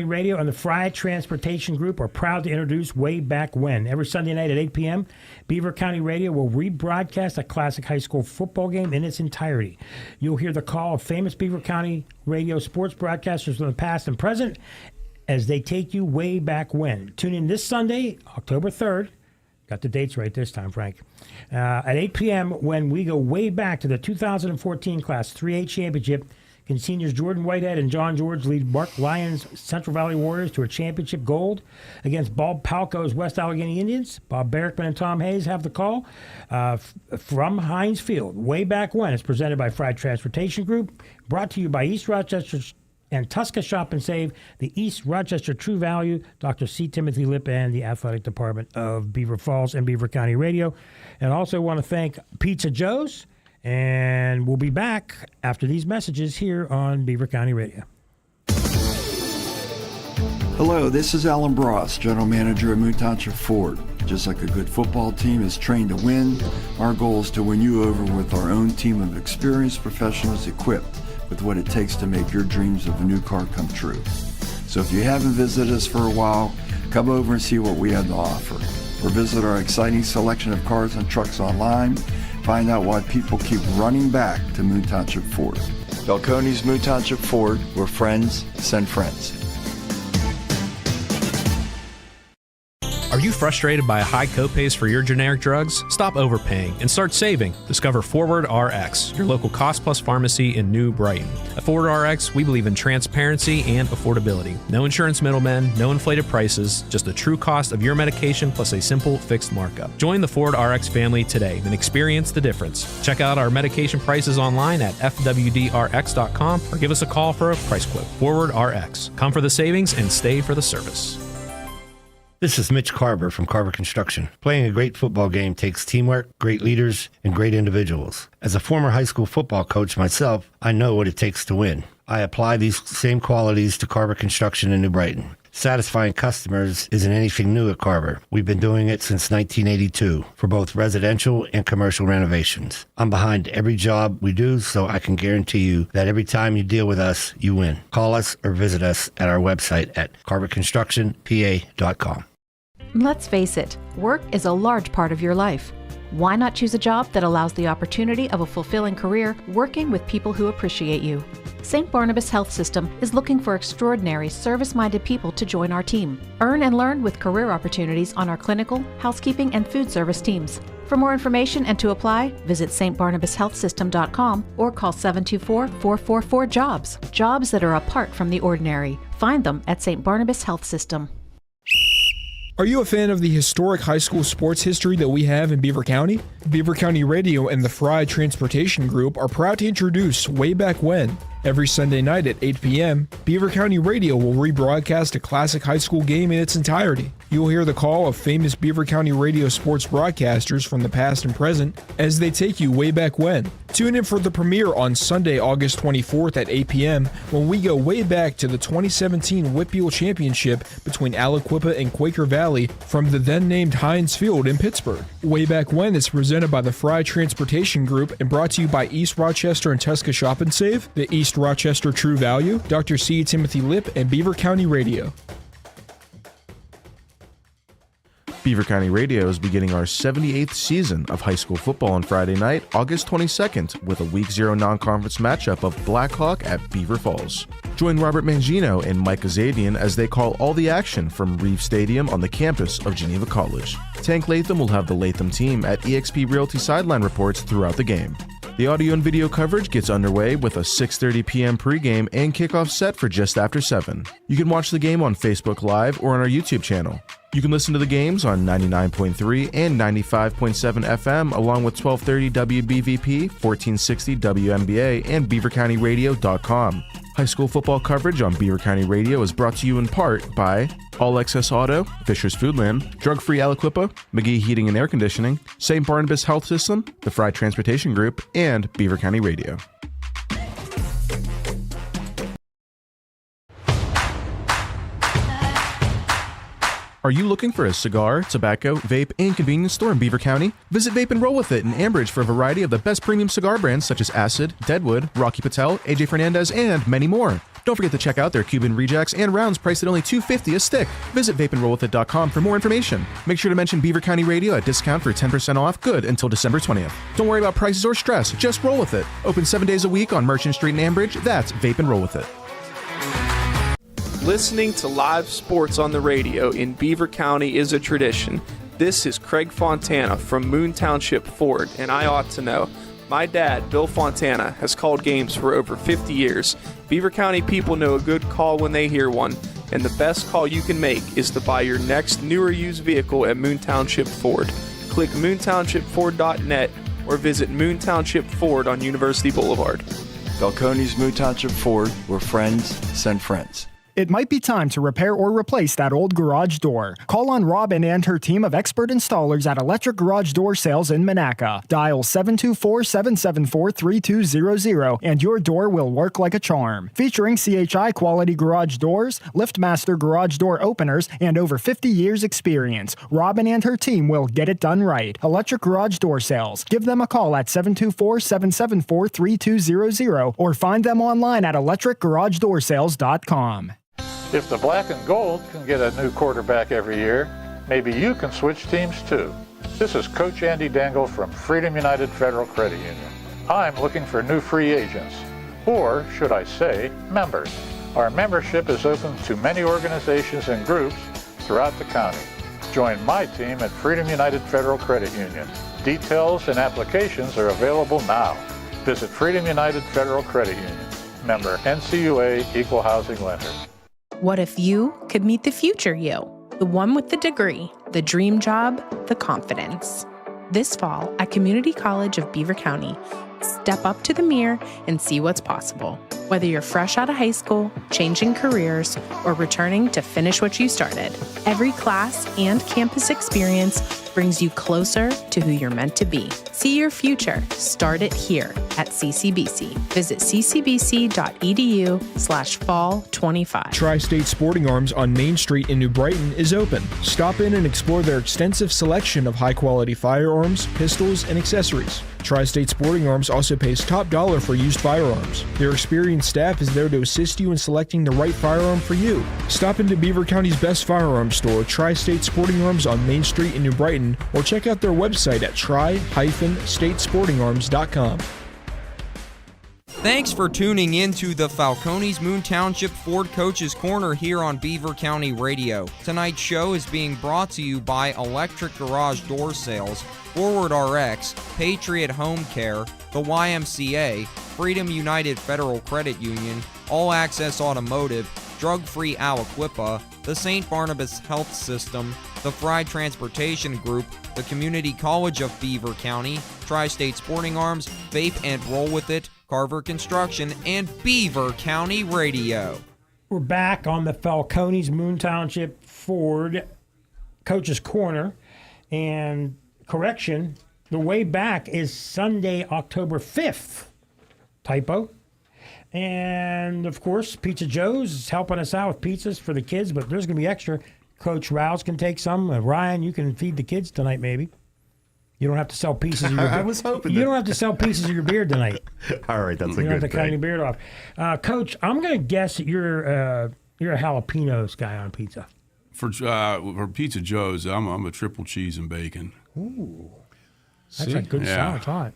Radio and the Fry Transportation Group are proud to introduce Way Back When. Every Sunday night at 8 p.m., Beaver County Radio will rebroadcast a classic high school football game in its entirety. You'll hear the call of famous Beaver County Radio sports broadcasters from the past and present as they take you way back when. Tune in this Sunday, October 3rd. Got the dates right this time, Frank. At 8 p.m. when we go way back to the 2014 Class 3A Championship. Can seniors Jordan Whitehead and John George lead Mark Lyons Central Valley Warriors to a championship gold against Bob Palco's West Allegheny Indians. Bob Barrickman and Tom Hayes have the call from Heinz Field. Way Back When. It's presented by Fry Transportation Group. Brought to you by East Rochester and Tusca Shop and Save, the East Rochester True Value, Dr. C. Timothy Lipp, and the Athletic Department of Beaver Falls and Beaver County Radio. And also want to thank Pizza Joe's, and we'll be back after these messages here on Beaver County Radio. Hello, this is Alan Bross, General Manager of Moon Township Ford. Just like a good football team is trained to win, our goal is to win you over with our own team of experienced professionals equipped with what it takes to make your dreams of a new car come true. So if you haven't visited us for a while, come over and see what we have to offer. Or visit our exciting selection of cars and trucks online. Find out why people keep running back to Moon Township Ford. Belconi's Moon Township Ford, where friends send friends. Are you frustrated by high copays for your generic drugs? Stop overpaying and start saving. Discover Forward RX, your local cost-plus pharmacy in New Brighton. At Forward RX, we believe in transparency and affordability. No insurance middlemen, no inflated prices, just the true cost of your medication plus a simple fixed markup. Join the Forward RX family today and experience the difference. Check out our medication prices online at fwdrx.com or give us a call for a price quote. Forward RX. Come for the savings and stay for the service. This is Mitch Carver from Carver Construction. Playing a great football game takes teamwork, great leaders, and great individuals. As a former high school football coach myself, I know what it takes to win. I apply these same qualities to Carver Construction in New Brighton. Satisfying customers isn't anything new at Carver. We've been doing it since 1982 for both residential and commercial renovations. I'm behind every job we do, so I can guarantee you that every time you deal with us, you win. Call us or visit us at our website at carverconstructionpa.com. Let's face it, work is a large part of your life. Why not choose a job that allows the opportunity of a fulfilling career working with people who appreciate you? St. Barnabas Health System is looking for extraordinary, service-minded people to join our team. Earn and learn with career opportunities on our clinical, housekeeping, and food service teams. For more information and to apply, visit stbarnabashealthsystem.com or call 724-444-JOBS. Jobs that are apart from the ordinary. Find them at St. Barnabas Health System. Are you a fan of the historic high school sports history that we have in Beaver County? Beaver County Radio and the Fry Transportation Group are proud to introduce Way Back When. Every Sunday night at 8 p.m., Beaver County Radio will rebroadcast a classic high school game in its entirety. You will hear the call of famous Beaver County radio sports broadcasters from the past and present as they take you way back when. Tune in for the premiere on Sunday, August 24th at 8 p.m. when we go way back to the 2017 Whitfield Championship between Aliquippa and Quaker Valley from the then-named Heinz Field in Pittsburgh. Way Back When is presented by the Fry Transportation Group and brought to you by East Rochester and Tesca Shop and Save, the East Rochester True Value, Dr. C. Timothy Lip, and Beaver County Radio. Beaver County Radio is beginning our 78th season of high school football on Friday night, August 22nd, with a Week 0 non-conference matchup of Blackhawk at Beaver Falls. Join Robert Mangino and Mike Azadian as they call all the action from Reeve Stadium on the campus of Geneva College. Tank Latham will have the Latham team at eXp Realty sideline reports throughout the game. The audio and video coverage gets underway with a 6:30 p.m. pregame and kickoff set for just after 7. You can watch the game on Facebook Live or on our YouTube channel. You can listen to the games on 99.3 and 95.7 FM along with 1230 WBVP, 1460 WMBA, and BeaverCountyRadio.com. High school football coverage on Beaver County Radio is brought to you in part by All Access Auto, Fisher's Foodland, Drug Free Aliquippa, McGee Heating and Air Conditioning, St. Barnabas Health System, the Fry Transportation Group, and Beaver County Radio. Are you looking for a cigar, tobacco, vape, and convenience store in Beaver County? Visit Vape and Roll With It in Ambridge for a variety of the best premium cigar brands such as Acid, Deadwood, Rocky Patel, AJ Fernandez, and many more. Don't forget to check out their Cuban rejects and rounds priced at only $2.50 a stick. Visit vapeandrollwithit.com for more information. Make sure to mention Beaver County Radio at discount for 10% off, good until December 20th. Don't worry about prices or stress, just roll with it. Open 7 days a week on Merchant Street in Ambridge. That's Vape and Roll With It. Listening to live sports on the radio in Beaver County is a tradition. This is Craig Fontana from Moon Township Ford, and I ought to know. My dad, Bill Fontana, has called games for over 50 years. Beaver County people know a good call when they hear one, and the best call you can make is to buy your next new or used vehicle at Moon Township Ford. Click moontownshipford.net or visit Moon Township Ford on University Boulevard. Balcones Moon Township Ford, where friends send friends. It might be time to repair or replace that old garage door. Call on Robin and her team of expert installers at Electric Garage Door Sales in Monaca. Dial 724-774-3200 and your door will work like a charm. Featuring CHI quality garage doors, LiftMaster garage door openers, and over 50 years experience, Robin and her team will get it done right. Electric Garage Door Sales. Give them a call at 724-774-3200 or find them online at electricgaragedoorsales.com. If the black and gold can get a new quarterback every year, maybe you can switch teams too. This is Coach Andy Dangle from Freedom United Federal Credit Union. I'm looking for new free agents, or should I say, members. Our membership is open to many organizations and groups throughout the county. Join my team at Freedom United Federal Credit Union. Details and applications are available now. Visit Freedom United Federal Credit Union. Member NCUA Equal Housing Lender. What if you could meet the future you? The one with the degree, the dream job, the confidence. This fall at Community College of Beaver County, Step up to the mirror and see what's possible. Whether you're fresh out of high school, changing careers, or returning to finish what you started, every class and campus experience brings you closer to who you're meant to be. See your future. Start it here at CCBC. Visit ccbc.edu/fall25. Tri-State Sporting Arms on Main Street in New Brighton is open. Stop in and explore their extensive selection of high-quality firearms, pistols, and accessories. Tri-State Sporting Arms also pays top dollar for used firearms. Their experienced staff is there to assist you in selecting the right firearm for you. Stop into Beaver County's best firearms store, Tri-State Sporting Arms on Main Street in New Brighton, or check out their website at tri-statesportingarms.com. Thanks for tuning in to the Falcones Moon Township Ford Coaches Corner here on Beaver County Radio. Tonight's show is being brought to you by Electric Garage Door Sales, Forward RX, Patriot Home Care, the YMCA, Freedom United Federal Credit Union, All Access Automotive, Drug Free Aliquippa, the St. Barnabas Health System, the Fry Transportation Group, the Community College of Beaver County, Tri-State Sporting Arms, Vape and Roll With It, Carver Construction, and Beaver County Radio. We're back on the Falcones Moon Township Ford Coach's Corner. And correction, the way back is Sunday, October 5th. Typo. And, of course, Pizza Joe's is helping us out with pizzas for the kids, but there's going to be extra. Coach Rouse can take some. Ryan, you can feed the kids tonight, maybe. You don't have to sell pieces of your beard. I was hoping You don't have to sell pieces of your beard tonight. All right, that's a good thing. You don't have to cut any beard off. Coach, I'm going to guess that you're a jalapenos guy on pizza. For Pizza Joe's, I'm a triple cheese and bacon. Ooh. That's a good solid thought.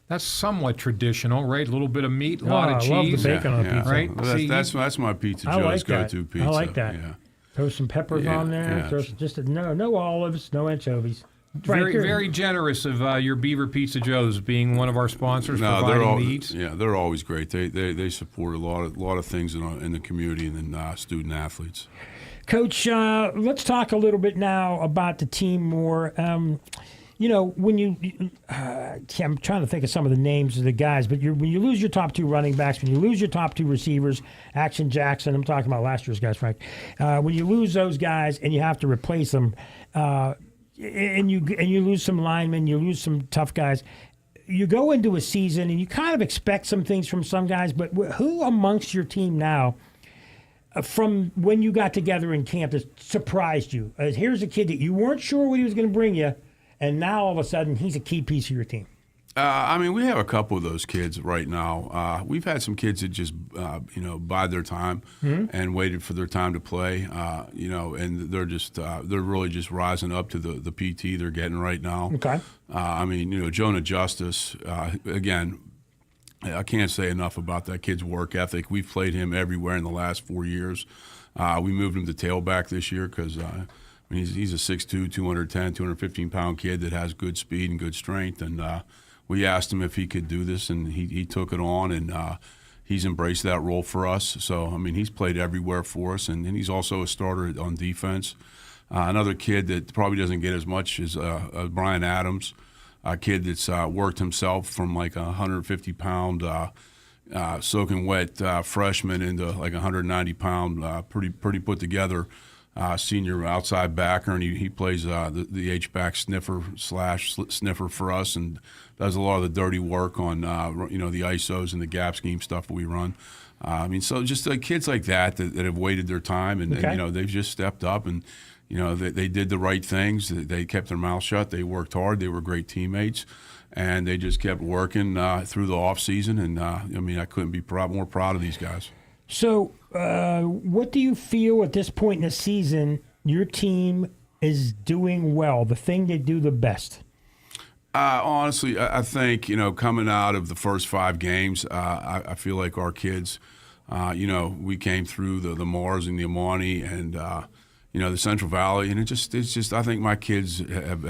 That's somewhat traditional, right? A little bit of meat, a lot of cheese. I love the bacon on pizza. Right? That's my Pizza Joe's go-to pizza. I like that. Yeah. Throw some peppers on there. Yeah. Throw just no olives, no anchovies. Very generous of your Beaver Pizza Joe's being one of our sponsors, No, providing the eats. Yeah, they're always great. They support a lot of things in the community and then student athletes. Coach, let's talk a little bit now about the team more. When I'm trying to think of some of the names of the guys, but when you lose your top two running backs, when you lose your top two receivers, Action Jackson, I'm talking about last year's guys, Frank. When you lose those guys and you have to replace them, and you lose some linemen, you lose some tough guys, you go into a season and you kind of expect some things from some guys, but who amongst your team now, from when you got together in camp, that surprised you? Here's a kid that you weren't sure what he was going to bring you, and now all of a sudden he's a key piece of your team. We have a couple of those kids right now. We've had some kids that just, bide their time and waited for their time to play, and they're really just rising up to the PT they're getting right now. Okay. Jonah Justice, again, I can't say enough about that kid's work ethic. We've played him everywhere in the last 4 years. We moved him to tailback this year because he's a 6'2", 210, 215-pound kid that has good speed and good strength, and we asked him if he could do this, and he took it on, and he's embraced that role for us. So, he's played everywhere for us, and he's also a starter on defense. Another kid that probably doesn't get as much is Brian Adams, a kid that's worked himself from like a 150-pound soaking wet freshman into like a 190-pound, pretty put together senior outside backer, and he plays the H-back sniffer for us and does a lot of the dirty work on the ISOs and the gap scheme stuff that we run. So just kids like that have waited their time and they've just stepped up and they did the right things. They kept their mouth shut. They worked hard. They were great teammates, and they just kept working through the off season. And I couldn't be more proud of these guys. So, what do you feel at this point in the season your team is doing well, the thing they do the best? Honestly, I think, coming out of the first 5 games, I feel like our kids, we came through the Mars and the Amani and, the Central Valley, and it's just I think my kids have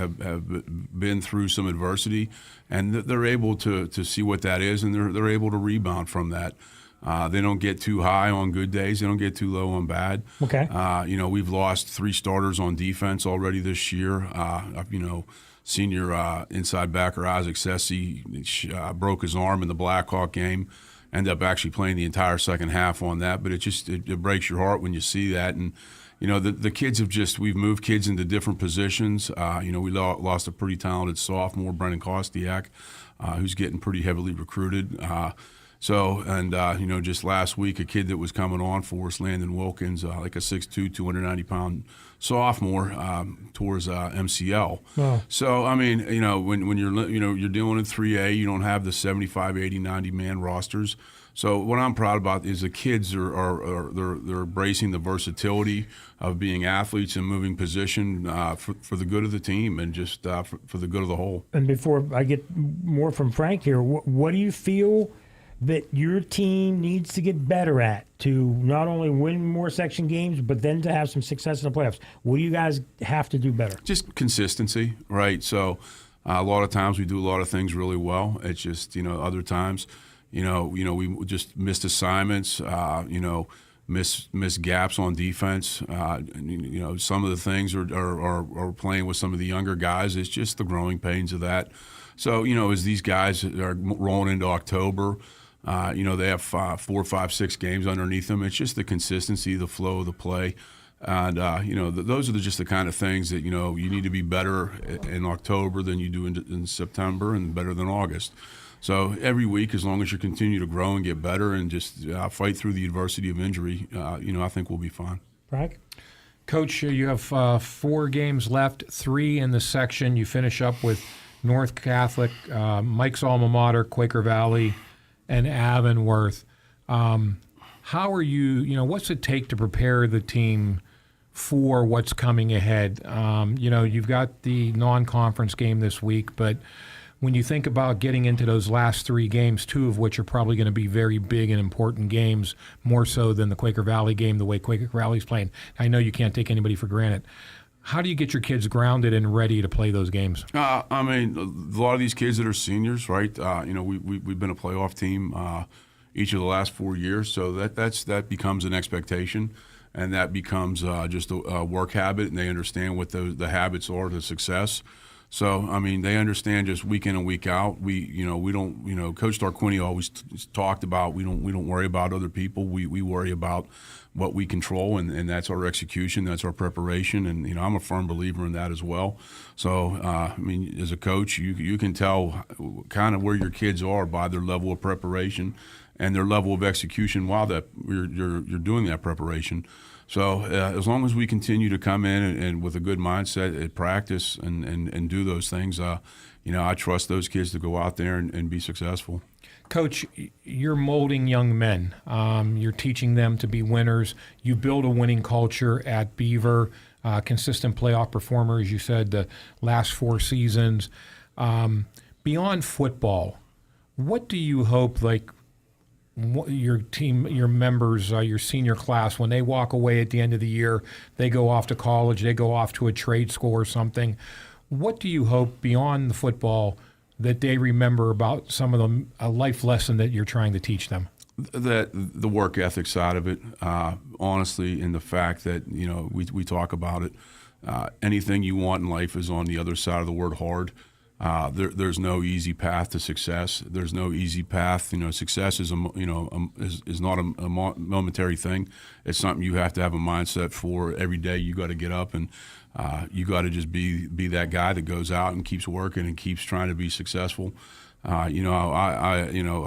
been through some adversity, and they're able to see what that is, and they're able to rebound from that. They don't get too high on good days. They don't get too low on bad. Okay. We've lost 3 starters on defense already this year. Senior inside backer Isaac Sessi broke his arm in the Blackhawk game. Ended up actually playing the entire second half on that. But it breaks your heart when you see that. And the kids we've moved kids into different positions. We lost a pretty talented sophomore, Brennan Kostiak, who's getting pretty heavily recruited. Just last week, a kid that was coming on for us, Landon Wilkins, like a 6'2", 290-pound sophomore, towards MCL. Wow. So, when you're dealing in 3A, you don't have the 75, 80, 90-man rosters. So what I'm proud about is the kids they're embracing the versatility of being athletes and moving position for the good of the team and just for the good of the whole. And before I get more from Frank here, what do you feel that your team needs to get better at to not only win more section games, but then to have some success in the playoffs? What do you guys have to do better? Just consistency, right? So a lot of times we do a lot of things really well. It's just, other times, we just missed assignments, missed gaps on defense. Some of the things are playing with some of the younger guys. It's just the growing pains of that. So, as these guys are rolling into October, they have 4, 5, 6 games underneath them. It's just the consistency, the flow of the play. And, those are just the kind of things that, you need to be better in October than you do in September and better than August. So every week, as long as you continue to grow and get better and just fight through the adversity of injury, I think we'll be fine. Frank? Coach, you have 4 games left, 3 in the section. You finish up with North Catholic, Mike's alma mater, Quaker Valley, and Avonworth. How are you, what's it take to prepare the team for what's coming ahead? You've got the non-conference game this week, but when you think about getting into those last 3 games, 2 of which are probably going to be very big and important games, more so than the Quaker Valley game, the way Quaker Valley's playing. I know you can't take anybody for granted. How do you get your kids grounded and ready to play those games? A lot of these kids that are seniors, right? We've been a playoff team each of the last 4 years, so that becomes an expectation, and that becomes just a work habit, and they understand what the habits are to success. So, they understand just week in and week out. We don't, Coach Darquini always talked about we don't worry about other people. We worry about what we control, and that's our execution, that's our preparation, and I'm a firm believer in that as well. So, as a coach, you can tell kind of where your kids are by their level of preparation and their level of execution while that you're doing that preparation. So as long as we continue to come in and with a good mindset at practice and do those things, I trust those kids to go out there and be successful. Coach, you're molding young men. You're teaching them to be winners. You build a winning culture at Beaver, consistent playoff performer, as you said, the last 4 seasons. Beyond football, what do you hope, your team, your members, your senior class, when they walk away at the end of the year, they go off to college, they go off to a trade school or something. What do you hope beyond the football that they remember about some of them, a life lesson that you're trying to teach them? That the work ethic side of it, honestly, and the fact that, we talk about it. Anything you want in life is on the other side of the word hard. There's no easy path to success. There's no easy path. Success is is not a momentary thing. It's something you have to have a mindset for every day. You got to get up and you got to just be that guy that goes out and keeps working and keeps trying to be successful. I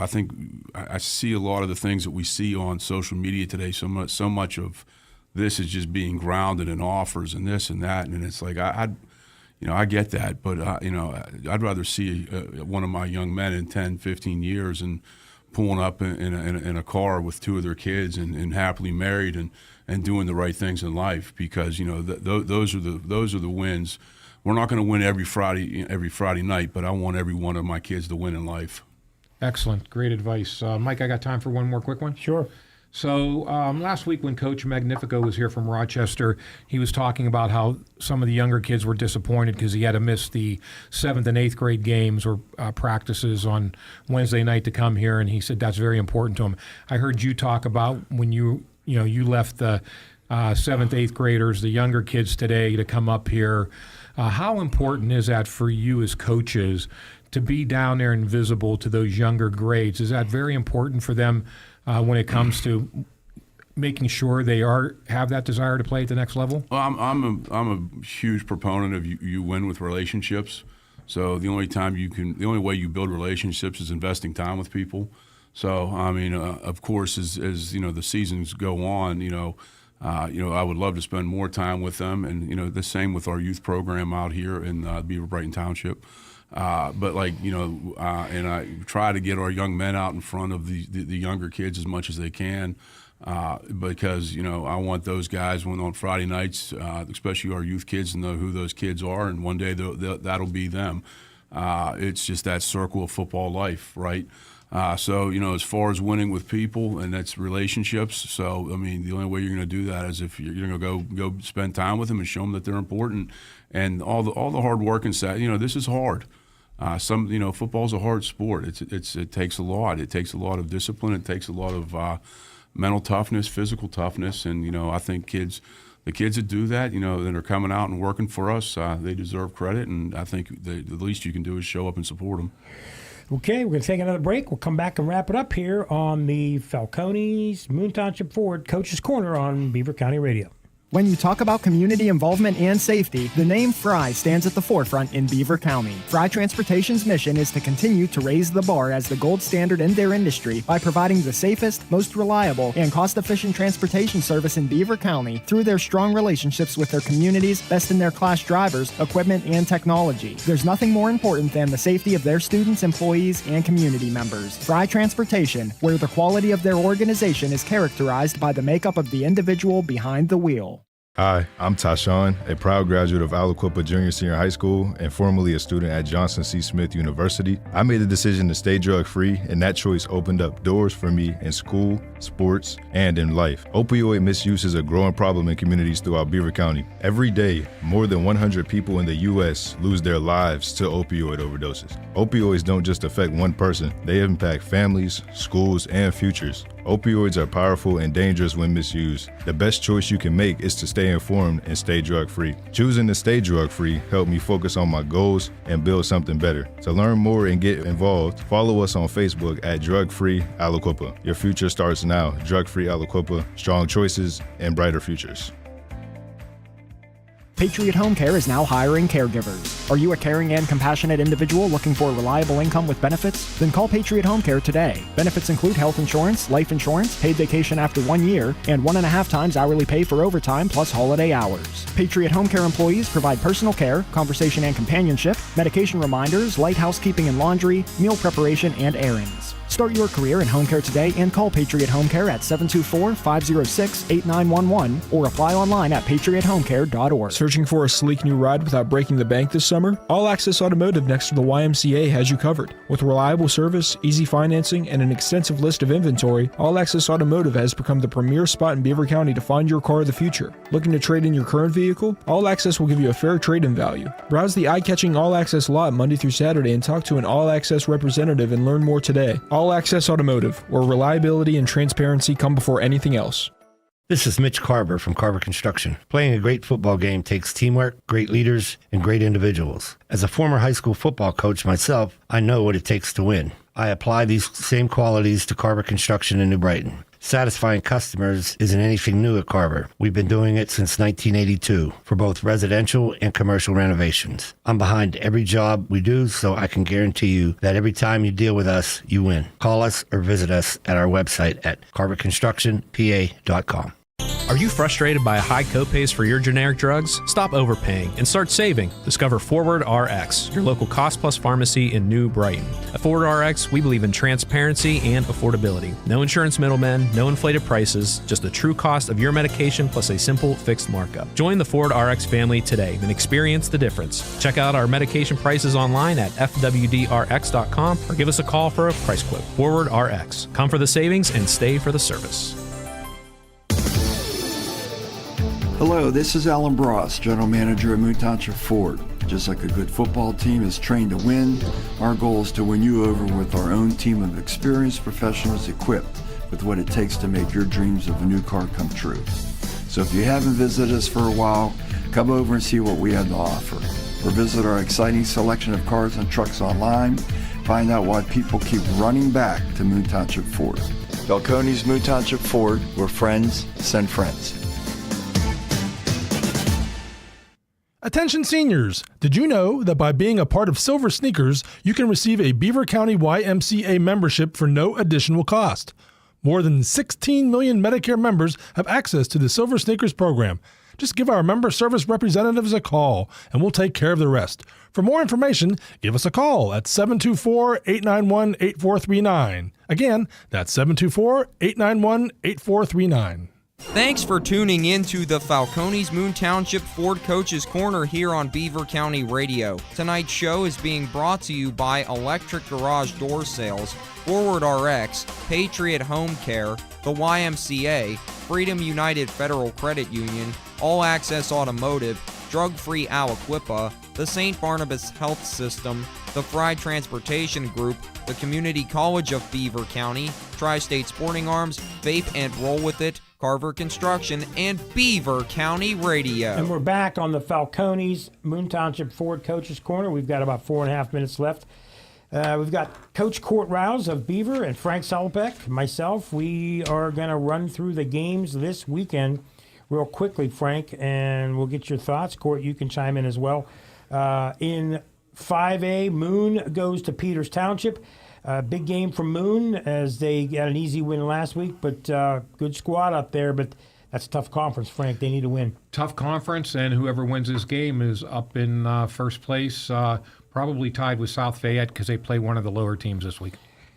think I see a lot of the things that we see on social media today. So much of this is just being grounded in offers and this and that, and it's like I get that, but I'd rather see one of my young men in 10, 15 years and pulling up in a car with 2 of their kids and happily married and doing the right things in life, because those are the wins. We're not going to win every Friday night, but I want every one of my kids to win in life. Excellent, great advice, Mike. I got time for one more quick one. Sure. So last week when Coach Magnifico was here from Rochester, he was talking about how some of the younger kids were disappointed because he had to miss the 7th and 8th grade games or practices on Wednesday night to come here, and he said that's very important to him. I heard you talk about when you left the 7th, 8th graders, the younger kids today, to come up here. How important is that for you as coaches to be down there and visible to those younger grades? Is that very important for them when it comes to making sure they have that desire to play at the next level? Well, I'm a huge proponent of you win with relationships. So the only way you build relationships is investing time with people. So I mean, of course, as the seasons go on, I would love to spend more time with them, and the same with our youth program out here in Beaver Brighton Township. But and I try to get our young men out in front of the younger kids as much as they can, because I want those guys when on Friday nights, especially our youth kids, to know who those kids are, and one day that'll be them. It's just that circle of football life, right? So as far as winning with people, and that's relationships. So I mean, the only way you're going to do that is if you're going to go spend time with them and show them that they're important, and all the hard work and this is hard. Football's a hard sport. It takes a lot. It takes a lot of discipline. It takes a lot of mental toughness, physical toughness, and I think the kids that do that, that are coming out and working for us, they deserve credit, and I think the least you can do is show up and support them. Okay, we're going to take another break. We'll come back and wrap it up here on the Falcones Moon Township Ford Coach's Corner on Beaver County Radio. When you talk about community involvement and safety, the name Fry stands at the forefront in Beaver County. Fry Transportation's mission is to continue to raise the bar as the gold standard in their industry by providing the safest, most reliable, and cost-efficient transportation service in Beaver County through their strong relationships with their community's best-in-their-class drivers, equipment, and technology. There's nothing more important than the safety of their students, employees, and community members. Fry Transportation, where the quality of their organization is characterized by the makeup of the individual behind the wheel. Hi, I'm Tashawn, a proud graduate of Aliquippa Junior Senior High School and formerly a student at Johnson C. Smith University. I made the decision to stay drug-free, and that choice opened up doors for me in school, sports, and in life. Opioid misuse is a growing problem in communities throughout Beaver County. Every day, more than 100 people in the U.S. lose their lives to opioid overdoses. Opioids don't just affect one person, they impact families, schools, and futures. Opioids are powerful and dangerous when misused. The best choice you can make is to stay informed and stay drug-free. Choosing to stay drug-free helped me focus on my goals and build something better. To learn more and get involved, follow us on Facebook at Drug Free Aliquippa. Your future starts now. Drug Free Aliquippa, strong choices and brighter futures. Patriot Home Care is now hiring caregivers. Are you a caring and compassionate individual looking for a reliable income with benefits? Then call Patriot Home Care today. Benefits include health insurance, life insurance, paid vacation after 1 year, and 1.5 times hourly pay for overtime plus holiday hours. Patriot Home Care employees provide personal care, conversation and companionship, medication reminders, light housekeeping and laundry, meal preparation, and errands. Start your career in home care today and call Patriot Home Care at 724-506-8911 or apply online at patriothomecare.org. Searching for a sleek new ride without breaking the bank this summer? All Access Automotive next to the YMCA has you covered. With reliable service, easy financing, and an extensive list of inventory, All Access Automotive has become the premier spot in Beaver County to find your car of the future. Looking to trade in your current vehicle? All Access will give you a fair trade-in value. Browse the eye-catching All Access lot Monday through Saturday and talk to an All Access representative and learn more today. All Access Automotive, where reliability and transparency come before anything else. This is Mitch Carver from Carver Construction. Playing a great football game takes teamwork, great leaders, and great individuals. As a former high school football coach myself, I know what it takes to win. I apply these same qualities to Carver Construction in New Brighton. Satisfying customers isn't anything new at Carver. We've been doing it since 1982 for both residential and commercial renovations. I'm behind every job we do, so I can guarantee you that every time you deal with us, you win. Call us or visit us at our website at carverconstructionpa.com. Are you frustrated by high copays for your generic drugs? Stop overpaying and start saving. Discover Forward RX, your local cost plus pharmacy in New Brighton. At Forward RX, we believe in transparency and affordability. No insurance middlemen, no inflated prices, just the true cost of your medication plus a simple fixed markup. Join the Forward RX family today and experience the difference. Check out our medication prices online at fwdrx.com or give us a call for a price quote. Forward RX. Come for the savings and stay for the service. Hello, this is Alan Bross, General Manager at Moon Township Ford. Just like a good football team is trained to win, our goal is to win you over with our own team of experienced professionals equipped with what it takes to make your dreams of a new car come true. So if you haven't visited us for a while, come over and see what we have to offer. Or visit our exciting selection of cars and trucks online. Find out why people keep running back to Moon Township Ford. Falcone's Moon Township Ford, where friends send friends. Attention seniors! Did you know that by being a part of Silver Sneakers, you can receive a Beaver County YMCA membership for no additional cost? More than 16 million Medicare members have access to the Silver Sneakers program. Just give our member service representatives a call, and we'll take care of the rest. For more information, give us a call at 724-891-8439. Again, that's 724-891-8439. Thanks for tuning in to the Falcones Moon Township Ford Coach's Corner here on Beaver County Radio. Tonight's show is being brought to you by Electric Garage Door Sales, Forward RX, Patriot Home Care, the YMCA, Freedom United Federal Credit Union, All Access Automotive, Drug Free Aliquippa, the St. Barnabas Health System, the Fry Transportation Group, the Community College of Beaver County, Tri-State Sporting Arms, Vape and Roll With It, Carver Construction, and Beaver County Radio. And we're back on the Falcones Moon Township Ford Coach's Corner. We've got about 4.5 minutes left. We've got Coach Court Rouse of Beaver and Frank Salopek, myself. We are going to run through the games this weekend real quickly, Frank, and we'll get your thoughts. Court, you can chime in as well. In 5A, Moon goes to Peters Township. Big game from Moon as they got an easy win last week, but good squad up there. But that's a tough conference, Frank. They need to win. Tough conference, and whoever wins this game is up in first place, probably tied with South Fayette because they play one of the lower teams this week.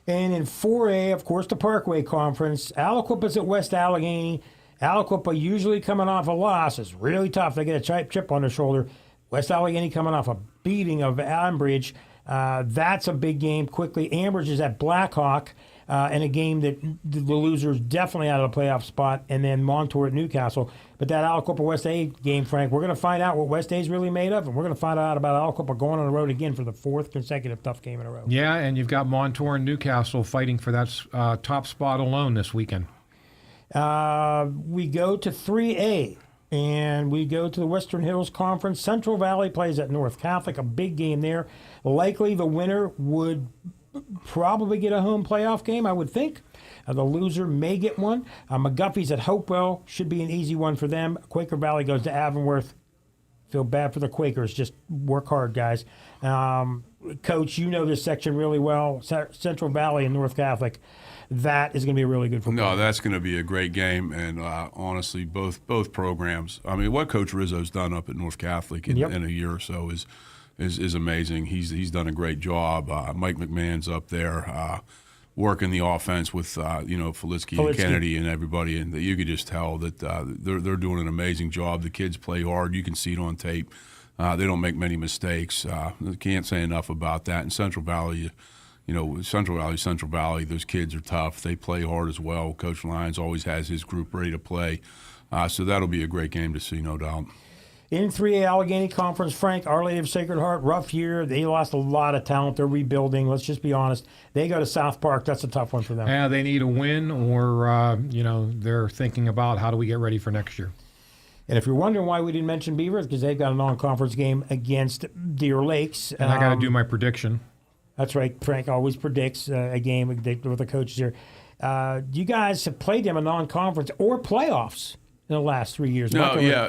And in 4A, of course, the Parkway Conference. Aliquippa's at West Allegheny. Aliquippa usually coming off a loss. It's really tough. They get a chip on their shoulder. West Allegheny coming off a beating of Ambridge. That's a big game quickly. Ambridge is at Blackhawk in a game that the loser's definitely out of the playoff spot, and then Montour at Newcastle. But that Aliquippa West A game, Frank, we're going to find out what West A is really made of, and we're going to find out about Aliquippa going on the road again for the fourth consecutive tough game in a row. Yeah, and you've got Montour and Newcastle fighting for that top spot alone this weekend. We go to 3A. And we go to the Western Hills Conference. Central Valley plays at North Catholic, a big game there. Likely the winner would probably get a home playoff game, I would think. The loser may get one. McGuffey's at Hopewell, should be an easy one for them. Quaker Valley goes to Avonworth. Feel bad for the Quakers, just work hard, guys. Coach, you know this section really well. Central Valley and North Catholic. That is going to be a really good football. No, that's going to be a great game, and honestly, both programs. I mean, what Coach Rizzo's done up at North Catholic in a year or so is amazing. He's done a great job. Mike McMahon's up there working the offense with Felitsky and Kennedy and everybody, and you could just tell that they're doing an amazing job. The kids play hard. You can see it on tape. They don't make many mistakes. Can't say enough about that. In Central Valley. Central Valley, those kids are tough. They play hard as well. Coach Lyons always has his group ready to play. So that'll be a great game to see, no doubt. In 3A Allegheny Conference, Frank, Our Lady of Sacred Heart, rough year. They lost a lot of talent. They're rebuilding. Let's just be honest. They go to South Park. That's a tough one for them. Yeah, they need a win, or, they're thinking about how do we get ready for next year. And if you're wondering why we didn't mention Beaver, it's because they've got a non-conference game against Deer Lakes. And I got to do my prediction. That's right. Frank always predicts a game with the coaches here. You guys have played them in non-conference or playoffs in the last 3 years. No, yeah.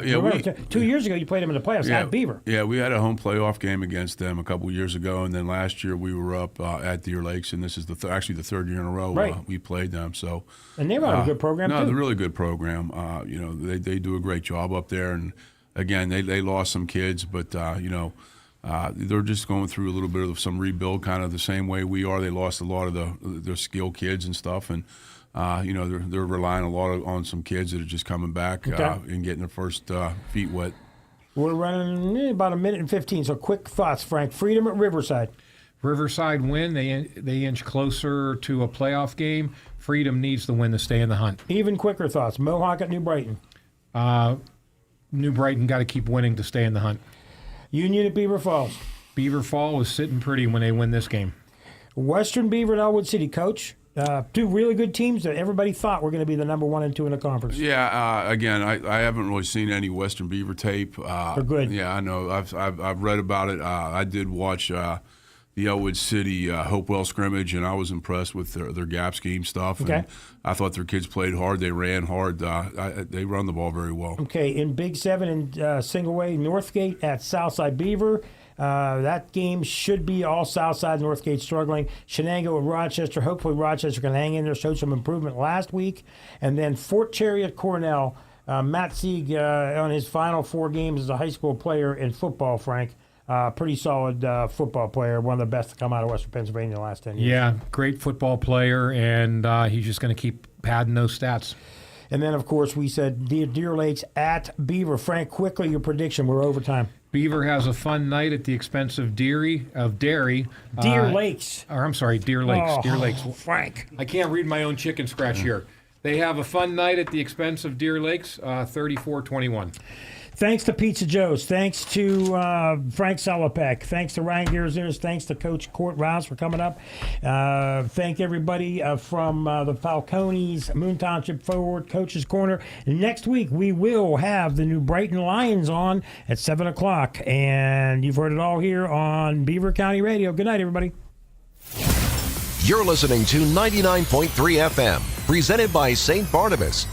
2 years ago, you played them in the playoffs at Beaver. Yeah, we had a home playoff game against them a couple of years ago, and then last year we were up at Deer Lakes, and this is actually the third year in a row we played them. So, and they run a good program too. No, they're a really good program. They do a great job up there, and again, they lost some kids, but they're just going through a little bit of some rebuild, kind of the same way we are. They lost a lot of their skill kids and stuff, and they're relying a lot on some kids that are just coming back and getting their first feet wet. We're running about a minute and 15, so quick thoughts, Frank. Freedom at Riverside. Riverside win. They inch closer to a playoff game. Freedom needs the win to stay in the hunt. Even quicker thoughts. Mohawk at New Brighton. New Brighton got to keep winning to stay in the hunt. Union at Beaver Falls. Beaver Falls was sitting pretty when they win this game. Western Beaver at Elwood City. Coach, two really good teams that everybody thought were going to be the number 1 and 2 in the conference. Yeah, again, I haven't really seen any Western Beaver tape. They're good. Yeah, I know. I've read about it. I did watch the Elwood City Hopewell scrimmage, and I was impressed with their gap scheme stuff. Okay. And I thought their kids played hard. They ran hard. They run the ball very well. Okay, in Big 7 and single way, Northgate at Southside Beaver. That game should be all Southside. Northgate struggling. Shenango and Rochester. Hopefully Rochester can hang in there. Showed some improvement last week. And then Fort Cherry at Cornell. Matt Sieg on his final 4 games as a high school player in football, Frank. Pretty solid football player. One of the best to come out of Western Pennsylvania the last 10 years. Yeah, great football player, and he's just going to keep padding those stats. And then, of course, we said Deer Lakes at Beaver. Frank, quickly, your prediction. We're overtime. Beaver has a fun night at the expense of Derry. Deer Lakes. Or I'm sorry, Deer Lakes. Oh, Deer Lakes. Frank. I can't read my own chicken scratch here. They have a fun night at the expense of Deer Lakes, 34-21. Thanks to Pizza Joe's. Thanks to Frank Salopek. Thanks to Ryan Gerzers. Thanks to Coach Court Rouse for coming up. Thank everybody from the Falcones, Moon Township Forward, Coach's Corner. Next week, we will have the New Brighton Lions on at 7 o'clock. And you've heard it all here on Beaver County Radio. Good night, everybody. You're listening to 99.3 FM, presented by St. Barnabas.